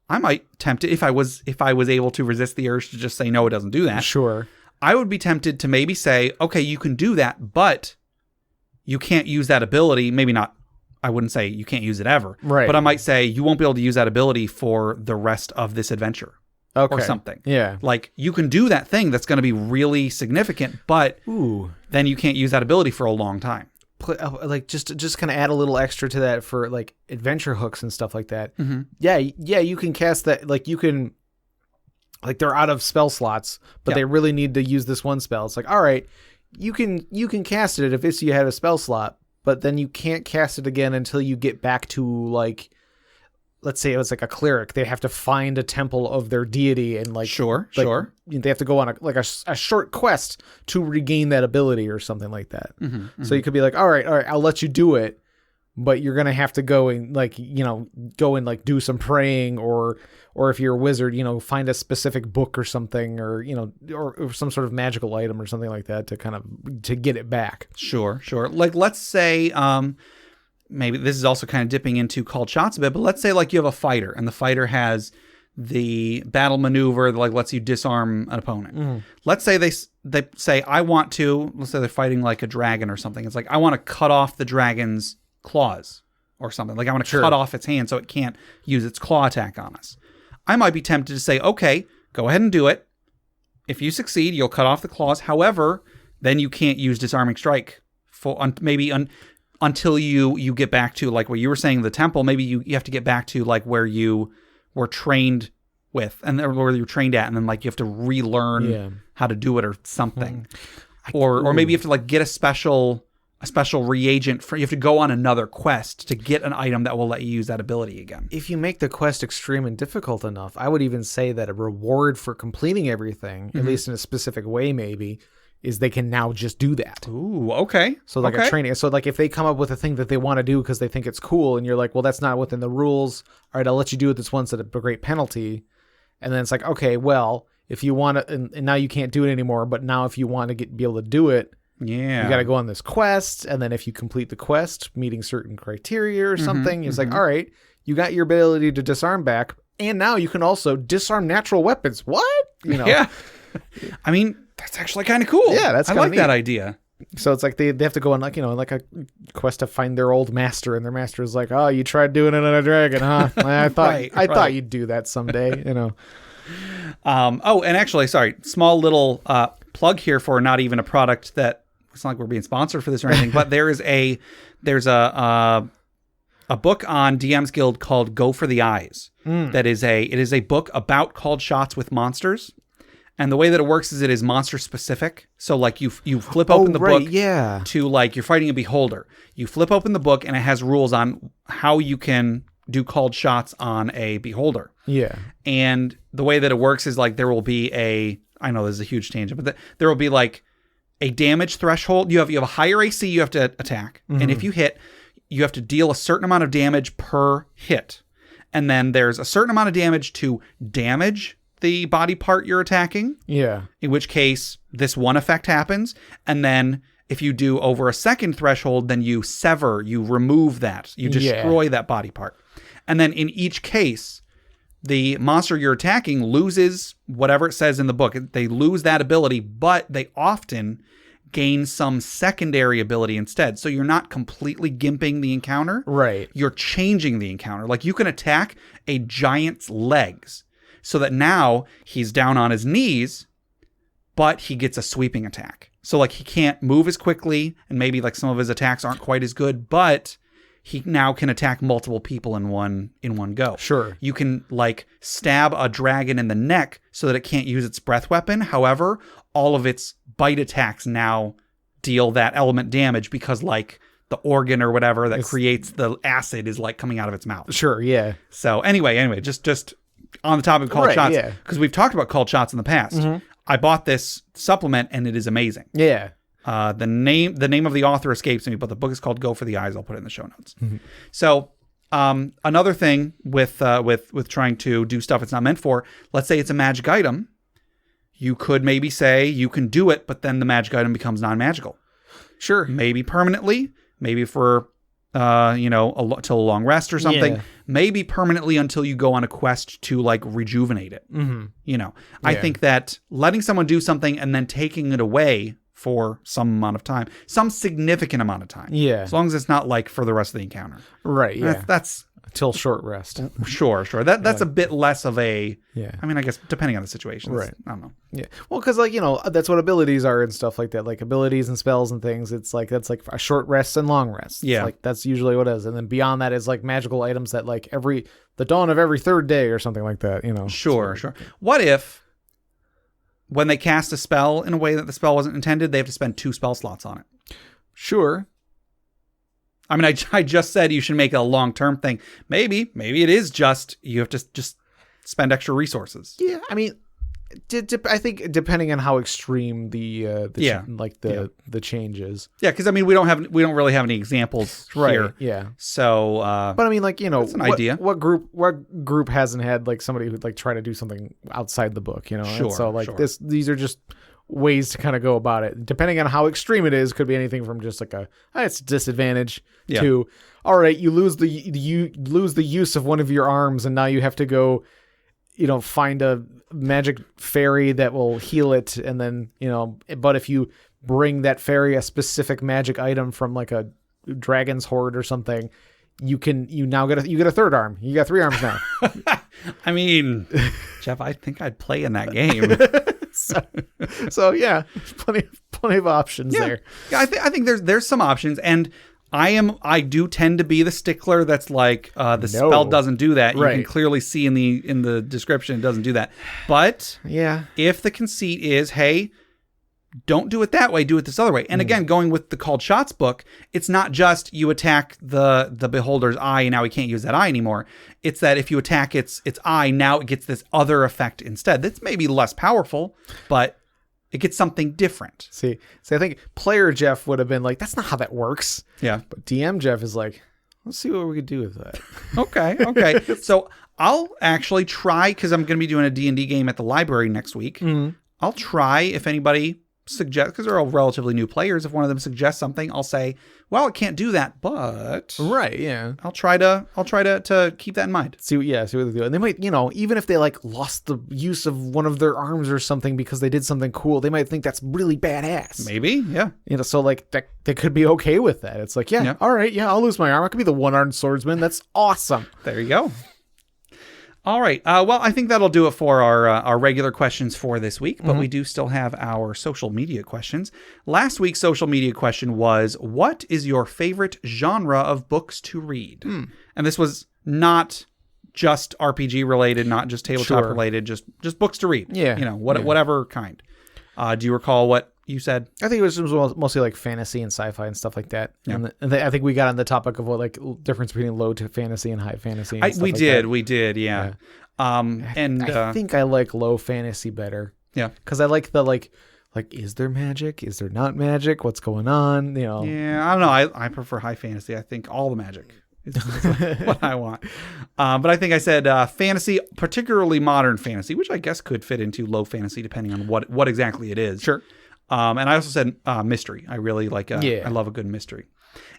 I might tempt it if I was able to resist the urge to just say, no, it doesn't do that. Sure. I would be tempted to maybe say, okay, you can do that, but you can't use that ability. Maybe not. I wouldn't say you can't use it ever. Right. But I might say you won't be able to use that ability for the rest of this adventure. Okay. Or something. Yeah. Like you can do that thing that's going to be really significant, but then you can't use that ability for a long time. Like just kind of add a little extra to that for like adventure hooks and stuff like that. Mm-hmm. Yeah, you can cast that. Like you can, like they're out of spell slots, but they really need to use this one spell. It's like, all right, you can cast it if you have a spell slot, but then you can't cast it again until you get back to like, let's say it was like a cleric. They have to find a temple of their deity and like sure. They have to go on a short quest to regain that ability or something like that. Mm-hmm, mm-hmm. So you could be like, all right, I'll let you do it, but you're gonna have to go and go and like do some praying or if you're a wizard, find a specific book or something or some sort of magical item or something like that to get it back. Sure. Like let's say maybe this is also kind of dipping into called shots a bit, but let's say like you have a fighter and the fighter has the battle maneuver that like lets you disarm an opponent. Mm-hmm. Let's say they say, let's say they're fighting like a dragon or something. It's like, I want to cut off the dragon's claws or something. Like I want to cut off its hand so it can't use its claw attack on us. I might be tempted to say, okay, go ahead and do it. If you succeed, you'll cut off the claws. However, then you can't use disarming strike until you get back to like what you were saying, the temple. Maybe you have to get back to like where you were trained with and where you're trained at. And then like you have to relearn how to do it or something. Or maybe you have to like get a special reagent you have to go on another quest to get an item that will let you use that ability again. If you make the quest extreme and difficult enough, I would even say that a reward for completing everything, at least in a specific way maybe, is they can now just do that. Ooh, okay. So like a training. So like if they come up with a thing that they want to do because they think it's cool and you're like, well, that's not within the rules. All right, I'll let you do it this once at a great penalty. And then it's like, okay, well, if you want to, and now you can't do it anymore, but now if you want to be able to do it, you got to go on this quest. And then if you complete the quest, meeting certain criteria or something, it's like, all right, you got your ability to disarm back. And now you can also disarm natural weapons. What? Yeah. I mean, that's actually kind of cool. Yeah, that's I like that idea. So it's like they have to go on like a quest to find their old master, and their master is like, oh, you tried doing it on a dragon, huh? I thought you'd do that someday, and actually, sorry, small little plug here for not even a product that it's not like we're being sponsored for this or anything, but there's a book on DM's Guild called Go for the Eyes. It is a book about called shots with monsters. And the way that it works is it is monster specific. So like you flip open the book to like you're fighting a beholder. You flip open the book and it has rules on how you can do called shots on a beholder. Yeah. And the way that it works is like there will be I know this is a huge tangent, but there will be like a damage threshold. You have a higher AC you have to attack. Mm-hmm. And if you hit, you have to deal a certain amount of damage per hit. And then there's a certain amount of damage to damage the body part you're attacking. Yeah. In which case this one effect happens. And then if you do over a second threshold, then you sever, you remove that, you destroy that body part. And then in each case, the monster you're attacking loses whatever it says in the book. They lose that ability, but they often gain some secondary ability instead. So you're not completely gimping the encounter. Right. You're changing the encounter. Like you can attack a giant's legs so that now he's down on his knees, but he gets a sweeping attack. So like he can't move as quickly and maybe like some of his attacks aren't quite as good, but he now can attack multiple people in one go. Sure. You can like stab a dragon in the neck so that it can't use its breath weapon. However, all of its bite attacks now deal that element damage because like the organ or whatever that creates the acid is like coming out of its mouth. Sure, yeah. So anyway, just on the topic of called shots, because we've talked about called shots in the past. Mm-hmm. I bought this supplement and it is amazing. Yeah. The name of the author escapes me, but the book is called Go for the Eyes. I'll put it in the show notes. Mm-hmm. So another thing with trying to do stuff it's not meant for, let's say it's a magic item. You could maybe say you can do it, but then the magic item becomes non-magical. Sure. Maybe permanently, maybe for, till a long rest or something. Yeah. Maybe permanently until you go on a quest to like rejuvenate it. Mm-hmm. I think that letting someone do something and then taking it away for some amount of time, some significant amount of time. Yeah. As long as it's not like for the rest of the encounter. Right. Yeah. That's till short rest. Sure. That's a bit less of a. Yeah. I mean, I guess depending on the situation. Right. I don't know. Yeah. Well, because that's what abilities are and stuff like that. Like abilities and spells and things. It's like that's like a short rest and long rest. Yeah. Like that's usually what it is. And then beyond that is like magical items that like the dawn of every third day or something like that. Sure. What if when they cast a spell in a way that the spell wasn't intended, they have to spend 2 spell slots on it? Sure. I mean, I just said you should make it a long-term thing. Maybe it is just you have to just spend extra resources. Yeah, I mean, I think depending on how extreme the change is. Yeah, because I mean, we don't really have any examples here. Yeah. So, but I mean, like that's an idea. What group hasn't had like somebody who'd like try to do something outside the book? Sure. And so like these are just ways to kind of go about it. Depending on how extreme it is, could be anything from just like it's a disadvantage to all right, you lose the use of one of your arms, and now you have to go, find a magic fairy that will heal it, and then but if you bring that fairy a specific magic item from like a dragon's hoard or something, you now get a third arm. You got 3 arms now. I mean, Jeff, I think I'd play in that game. so yeah, plenty of options there. Yeah, I think there's some options, and I do tend to be the stickler that's like spell doesn't do that. You can clearly see in the description it doesn't do that. But if the conceit is, hey, don't do it that way, do it this other way. And again, going with the Called Shots book, it's not just you attack the beholder's eye and now he can't use that eye anymore. It's that if you attack its eye, now it gets this other effect instead. That's maybe less powerful, but it gets something different. See, I think player Jeff would have been like, that's not how that works. Yeah. But DM Jeff is like, let's see what we could do with that. Okay. So I'll actually try, because I'm going to be doing a D&D game at the library next week. Mm-hmm. I'll try if anybody suggest, because they're all relatively new players, if one of them suggests something, I'll say, well, it can't do that, but I'll try to keep that in mind. See what they do. And they might, even if they like lost the use of one of their arms or something because they did something cool, they might think that's really badass. Maybe, yeah. So like that they could be okay with that. It's like, all right, I'll lose my arm. I could be the one-armed swordsman. That's awesome. There you go. All right. Well, I think that'll do it for our regular questions for this week, but we do still have our social media questions. Last week's social media question was, what is your favorite genre of books to read? And this was not just RPG related, not just tabletop related, just books to read. Yeah. Whatever kind. Do you recall what you said? I think it was mostly like fantasy and sci-fi and stuff like that. Yeah. And I think we got on the topic of what like difference between low to fantasy and high fantasy. And we did. Yeah. I think I like low fantasy better. Yeah. Because I like the like is there magic? Is there not magic? What's going on? Yeah. I don't know. I prefer high fantasy. I think all the magic is what I want. But I think I said fantasy, particularly modern fantasy, which I guess could fit into low fantasy depending on what exactly it is. Sure. And I also said mystery. I really like. Yeah. I love a good mystery.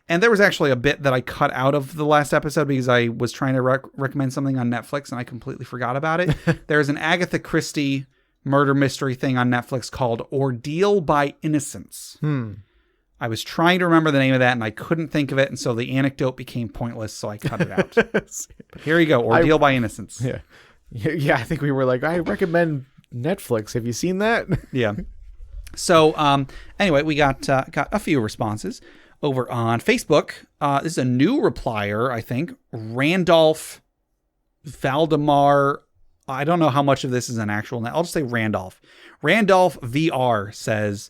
And there was actually a bit that I cut out of the last episode because I was trying to recommend something on Netflix and I completely forgot about it. There's an Agatha Christie murder mystery thing on Netflix called Ordeal by Innocence. I was trying to remember the name of that and I couldn't think of it. And so the anecdote became pointless. So I cut it out. But here you go. Ordeal by Innocence. Yeah. Yeah. I think we were like, I recommend Netflix. Have you seen that? Yeah. So anyway, we got a few responses over on Facebook. This is a new replier, I think. Randolph Valdemar. I don't know how much of this is an actual name. I'll just say Randolph. Randolph VR says,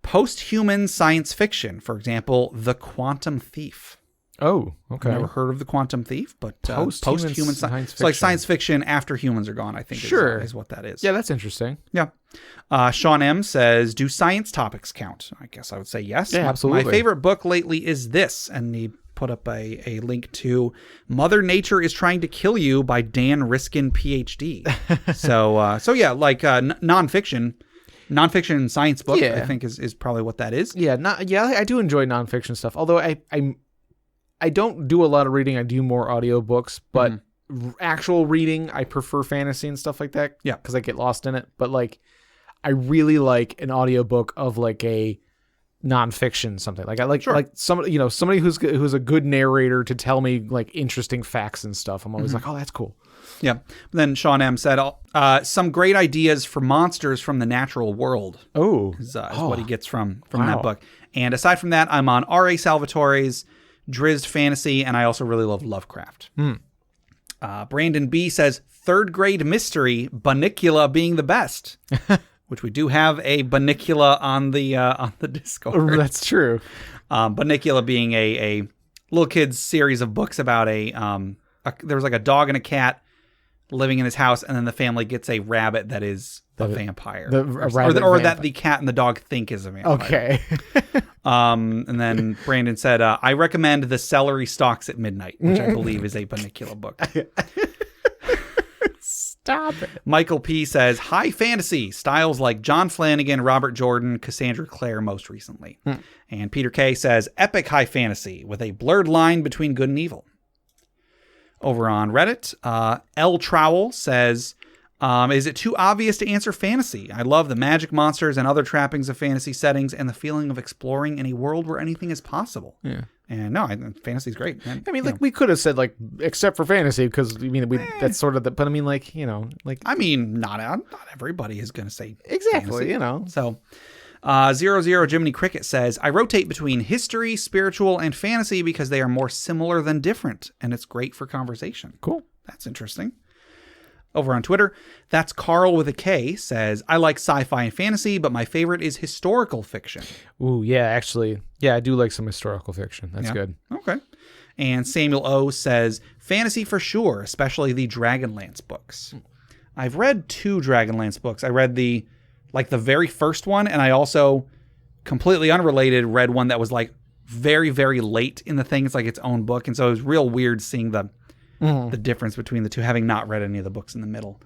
post-human science fiction. For example, The Quantum Thief. Oh, okay. I've never heard of The Quantum Thief, but post-human science fiction. It's like science fiction after humans are gone, I think is what that is. Yeah, that's interesting. Yeah. Sean M. says, do science topics count? I guess I would say yes. Yeah, absolutely. My favorite book lately is this, and he put up a link to Mother Nature is Trying to Kill You by Dan Riskin, PhD. so yeah, like nonfiction science book, I think is probably what that is. Yeah, I do enjoy nonfiction stuff, although I don't do a lot of reading. I do more audiobooks, but actual reading, I prefer fantasy and stuff like that. Yeah. Because I get lost in it. But like, I really like an audiobook of like a nonfiction something. Like I like somebody who's a good narrator to tell me like interesting facts and stuff. I'm always like, oh, that's cool. Yeah. Then Sean M. said, some great ideas for monsters from the natural world. Oh. Is what he gets from that book. And aside from that, I'm on R.A. Salvatore's Drizzt Fantasy, and I also really love Lovecraft. Brandon B. says, third grade mystery, Bunnicula being the best. Which we do have a Bunnicula on the Discord. That's true. Bunnicula being a little kid's series of books about there was like a dog and a cat living in his house, and then the family gets a rabbit that is a vampire. Or that the cat and the dog think is a vampire. Okay. And then Brandon said, I recommend The Celery Stalks at Midnight, which I believe is a Bunnicula book. Stop it. Michael P. says, high fantasy, styles like John Flanagan, Robert Jordan, Cassandra Clare most recently. And Peter K. says, epic high fantasy with a blurred line between good and evil. Over on Reddit, L. Trowell says, is it too obvious to answer fantasy? I love the magic monsters and other trappings of fantasy settings and the feeling of exploring in a world where anything is possible. Yeah. And no, fantasy's great. And, I mean, like, we could have said, like, except for fantasy, because, I mean, that's sort of the, but I mean, like, you know, like. I mean, not everybody is going to say exactly, fantasy. You know. So, 00 Jiminy Cricket says, I rotate between history, spiritual, and fantasy because they are more similar than different, and it's great for conversation. Cool. That's interesting. Over on Twitter, that's Carl with a K says, I like sci-fi and fantasy, but my favorite is historical fiction. Ooh, yeah, actually. Yeah, I do like some historical fiction. That's good. Okay. And Samuel O says, fantasy for sure, especially the Dragonlance books. I've read 2 Dragonlance books. I read the very first one, and I also, completely unrelated, read one that was like very, very late in the thing. It's like its own book. And so it was real weird seeing the difference between the two, having not read any of the books in the middle.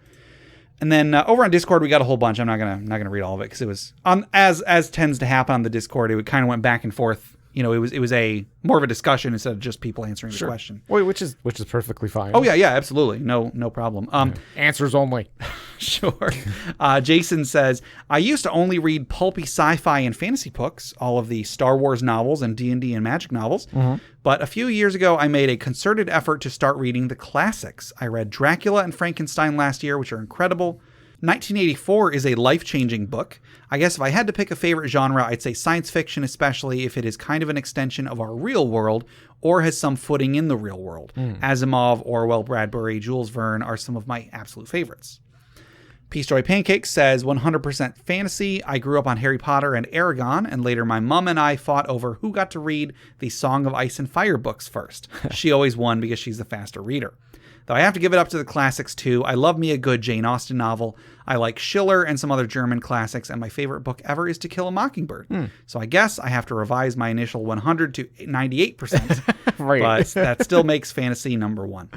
And then over on Discord, we got a whole bunch. I'm not gonna read all of it because it was as tends to happen on the Discord. It kind of went back and forth. You know, it was a more of a discussion instead of just people answering the question. Wait, which is perfectly fine. Oh yeah, absolutely, no problem. Answers only. Sure. Jason says, I used to only read pulpy sci-fi and fantasy books, all of the Star Wars novels and D&D and Magic novels. But a few years ago, I made a concerted effort to start reading the classics. I read Dracula and Frankenstein last year, which are incredible. 1984 is a life-changing book. I guess if I had to pick a favorite genre, I'd say science fiction, especially if it is kind of an extension of our real world or has some footing in the real world. Asimov, Orwell, Bradbury, Jules Verne are some of my absolute favorites. Peace Joy Pancake says, 100% fantasy. I grew up on Harry Potter and Aragon, and later my mom and I fought over who got to read the Song of Ice and Fire books first. She always won because she's the faster reader. Though I have to give it up to the classics too. I love me a good Jane Austen novel. I like Schiller and some other German classics, and my favorite book ever is To Kill a Mockingbird. So I guess I have to revise my initial 100 to 98%. Right. But that still makes fantasy number 1.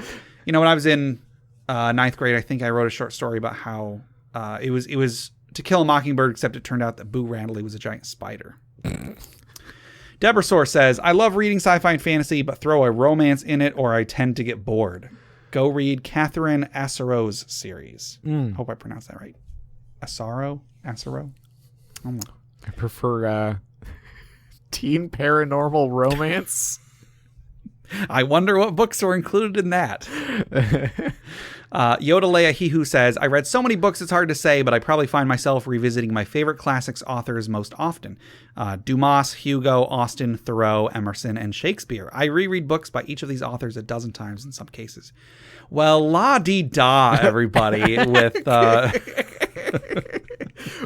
You know, when I was in 9th grade, I think I wrote a short story about how it was To Kill a Mockingbird, except it turned out that Boo Radley was a giant spider. Deborah Soar says, I love reading sci-fi and fantasy, but throw a romance in it or I tend to get bored. Go read Catherine Assaro's series. Hope I pronounced that right. Assaro? Assaro? I don't know. I prefer teen paranormal romance. I wonder what books were included in that. Yoda Leia He Who says, I read so many books it's hard to say, but I probably find myself revisiting my favorite classics authors most often. Dumas, Hugo, Austen, Thoreau, Emerson, and Shakespeare. I reread books by each of these authors a dozen times in some cases. Well, la-dee-da, everybody, with...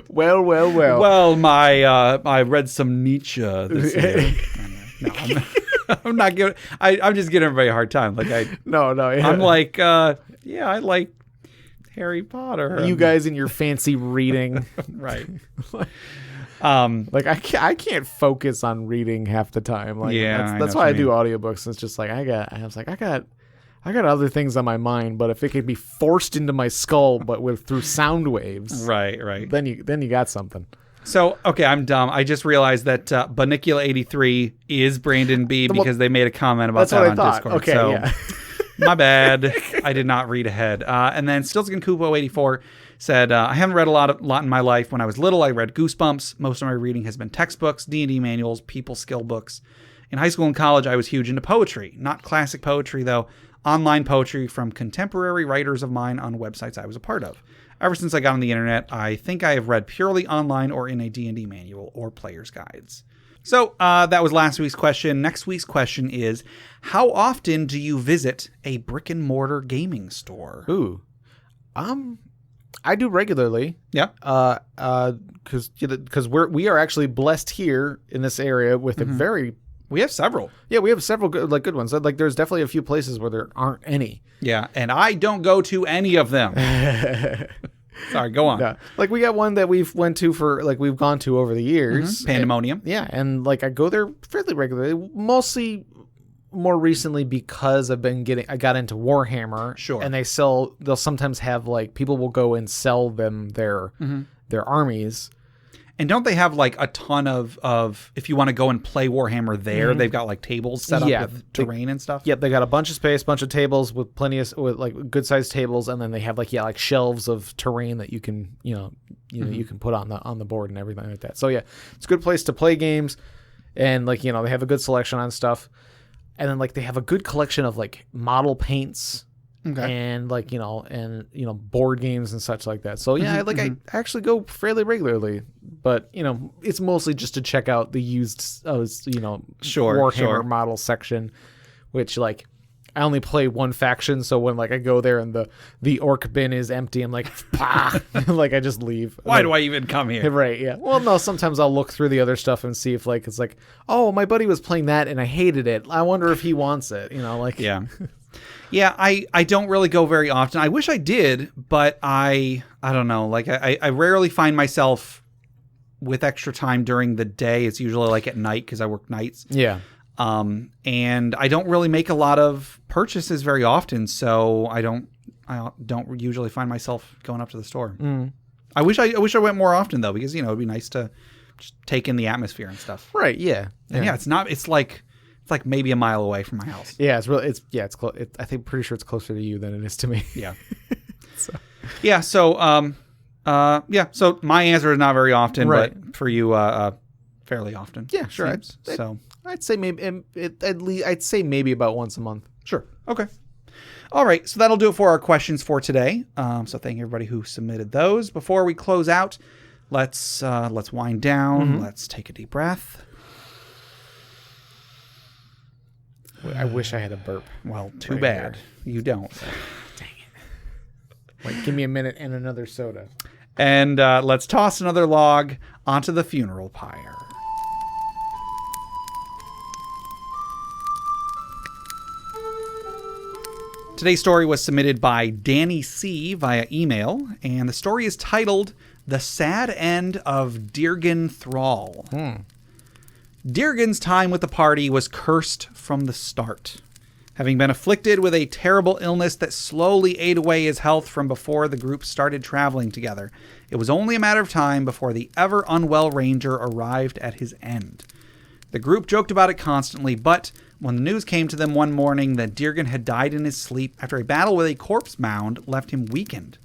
Well. Well, I read some Nietzsche this year. No, I'm not giving... I'm just giving everybody a hard time. No. Yeah. I'm like, yeah, I like Harry Potter. You guys in your fancy reading. Right. I can't focus on reading half the time. That's why I do audiobooks. It's just like I got other things on my mind, but if it could be forced into my skull but through sound waves. Right. Then you got something. So, okay, I'm dumb. I just realized that Banicula83 is Brandon B because they made a comment about that on Discord. Okay, so, yeah. My bad. I did not read ahead. And then Stiltskin Kupo 84 said, I haven't read a lot in my life. When I was little, I read Goosebumps. Most of my reading has been textbooks, D&D manuals, people skill books. In high school and college, I was huge into poetry. Not classic poetry, though. Online poetry from contemporary writers of mine on websites I was a part of. Ever since I got on the internet, I think I have read purely online or in a D&D manual or player's guides. So that was last week's question. Next week's question is, how often do you visit a brick and mortar gaming store? Ooh, I do regularly. Yeah. Because we are actually blessed here in this area with a very. We have several. Yeah, we have several good ones. Like there's definitely a few places where there aren't any. Yeah, and I don't go to any of them. Sorry, go on. Yeah. Like we got one that we've gone to over the years. Pandemonium. And I go there fairly regularly, mostly more recently because I got into Warhammer. Sure. And they'll sometimes have people will go and sell them their armies. And don't they have a ton of if you want to go and play Warhammer there, they've got tables set up with terrain and stuff? Yep, they got a bunch of space, bunch of tables with good sized tables, and then they have shelves of terrain that you can you can put on the board and everything like that. So yeah, it's a good place to play games, and they have a good selection on stuff, and then they have a good collection of model paints. Okay. And board games and such like that. So yeah, I actually go fairly regularly, but it's mostly just to check out the used Warhammer model section, which I only play one faction, so when I go there and the orc bin is empty, I'm like, pah! I just leave. Why do I even come here? Right, yeah. Well, no, sometimes I'll look through the other stuff and see if it's oh, my buddy was playing that and I hated it. I wonder if he wants it, Yeah. Yeah, I don't really go very often. I wish I did, but I don't know. I rarely find myself with extra time during the day. It's usually at night because I work nights. Yeah. And I don't really make a lot of purchases very often, so I don't usually find myself going up to the store. I wish I went more often though, because it'd be nice to just take in the atmosphere and stuff. Right. Yeah. And it's maybe a mile away from my house. Yeah, it's close. I think pretty sure it's closer to you than it is to me. Yeah. So my answer is not very often, right. But for you, fairly often. Yeah, sure. I'd say maybe I'd say maybe about once a month. Sure. Okay. All right. So that'll do it for our questions for today. So thank everybody who submitted those. Before we close out, let's wind down. Let's take a deep breath. I wish I had a burp. Well, too bad. You don't. Dang it. Give me a minute and another soda. And let's toss another log onto the funeral pyre. Today's story was submitted by Danny C. via email, and the story is titled The Sad End of Dirgan Thrall. Dirgan's time with the party was cursed from the start. Having been afflicted with a terrible illness that slowly ate away his health from before the group started traveling together, It was only a matter of time before the ever unwell ranger arrived at his end. The group joked about it constantly, but when the news came to them one morning that Deargan had died in his sleep after a battle with a corpse mound left him weakened,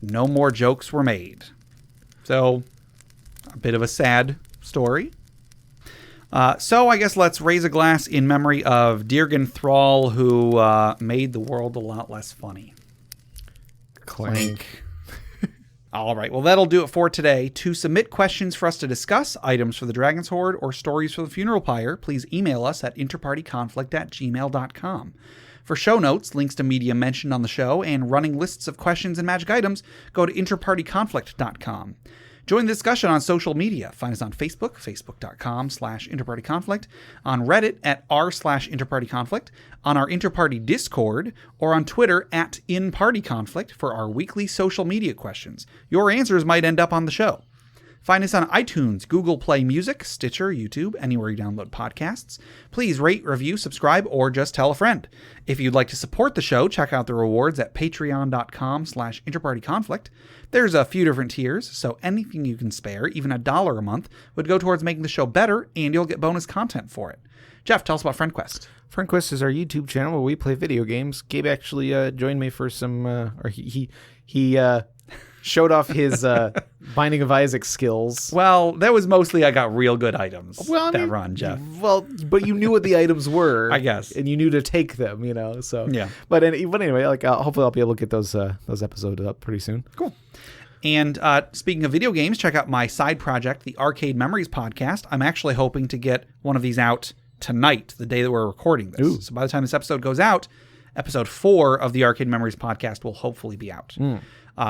no more jokes were made. So, a bit of a sad story. So I guess let's raise a glass in memory of Deargan Thrall, who made the world a lot less funny. Clank. All right, well, that'll do it for today. To submit questions for us to discuss, items for the Dragon's Hoard, or stories for the Funeral Pyre, please email us at interpartyconflict@gmail.com. For show notes, links to media mentioned on the show, and running lists of questions and magic items, go to interpartyconflict.com. Join the discussion on social media. Find us on Facebook, facebook.com/interpartyconflict, on Reddit at r/interpartyconflict, on our Interparty Discord, or on Twitter at InPartyConflict for our weekly social media questions. Your answers might end up on the show. Find us on iTunes, Google Play Music, Stitcher, YouTube, anywhere you download podcasts. Please rate, review, subscribe, or just tell a friend. If you'd like to support the show, check out the rewards at patreon.com/interpartyconflict. There's a few different tiers, so anything you can spare, even $1 a month, would go towards making the show better, and you'll get bonus content for it. Jeff, tell us about FriendQuest. FriendQuest is our YouTube channel where we play video games. Gabe actually joined me for some, or he showed off his Binding of Isaac skills. Well, that was mostly I got real good items that run, Jeff. Well, but you knew what the items were, I guess, and you knew to take them. So yeah. But anyway, like hopefully I'll be able to get those episodes up pretty soon. Cool. And speaking of video games, check out my side project, the Arcade Memories podcast. I'm actually hoping to get one of these out tonight, the day that we're recording this. Ooh. So by the time this episode goes out, episode 4 of the Arcade Memories podcast will hopefully be out.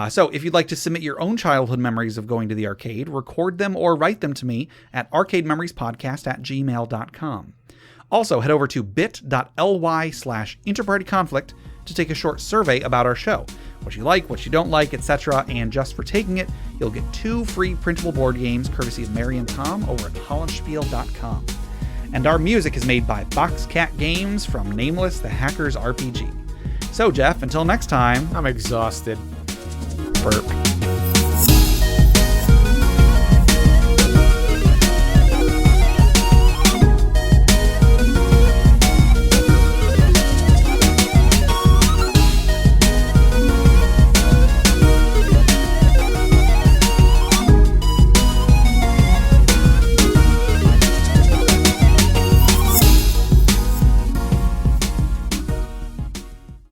So if you'd like to submit your own childhood memories of going to the arcade, record them or write them to me at arcadememoriespodcast@gmail.com. Also, head over to bit.ly/interpartyconflict to take a short survey about our show. What you like, what you don't like, etc. And just for taking it, you'll get 2 free printable board games courtesy of Mary and Tom over at hollandspiel.com. And our music is made by Boxcat Games from Nameless the Hacker's RPG. So, Jeff, until next time, I'm exhausted. Burp.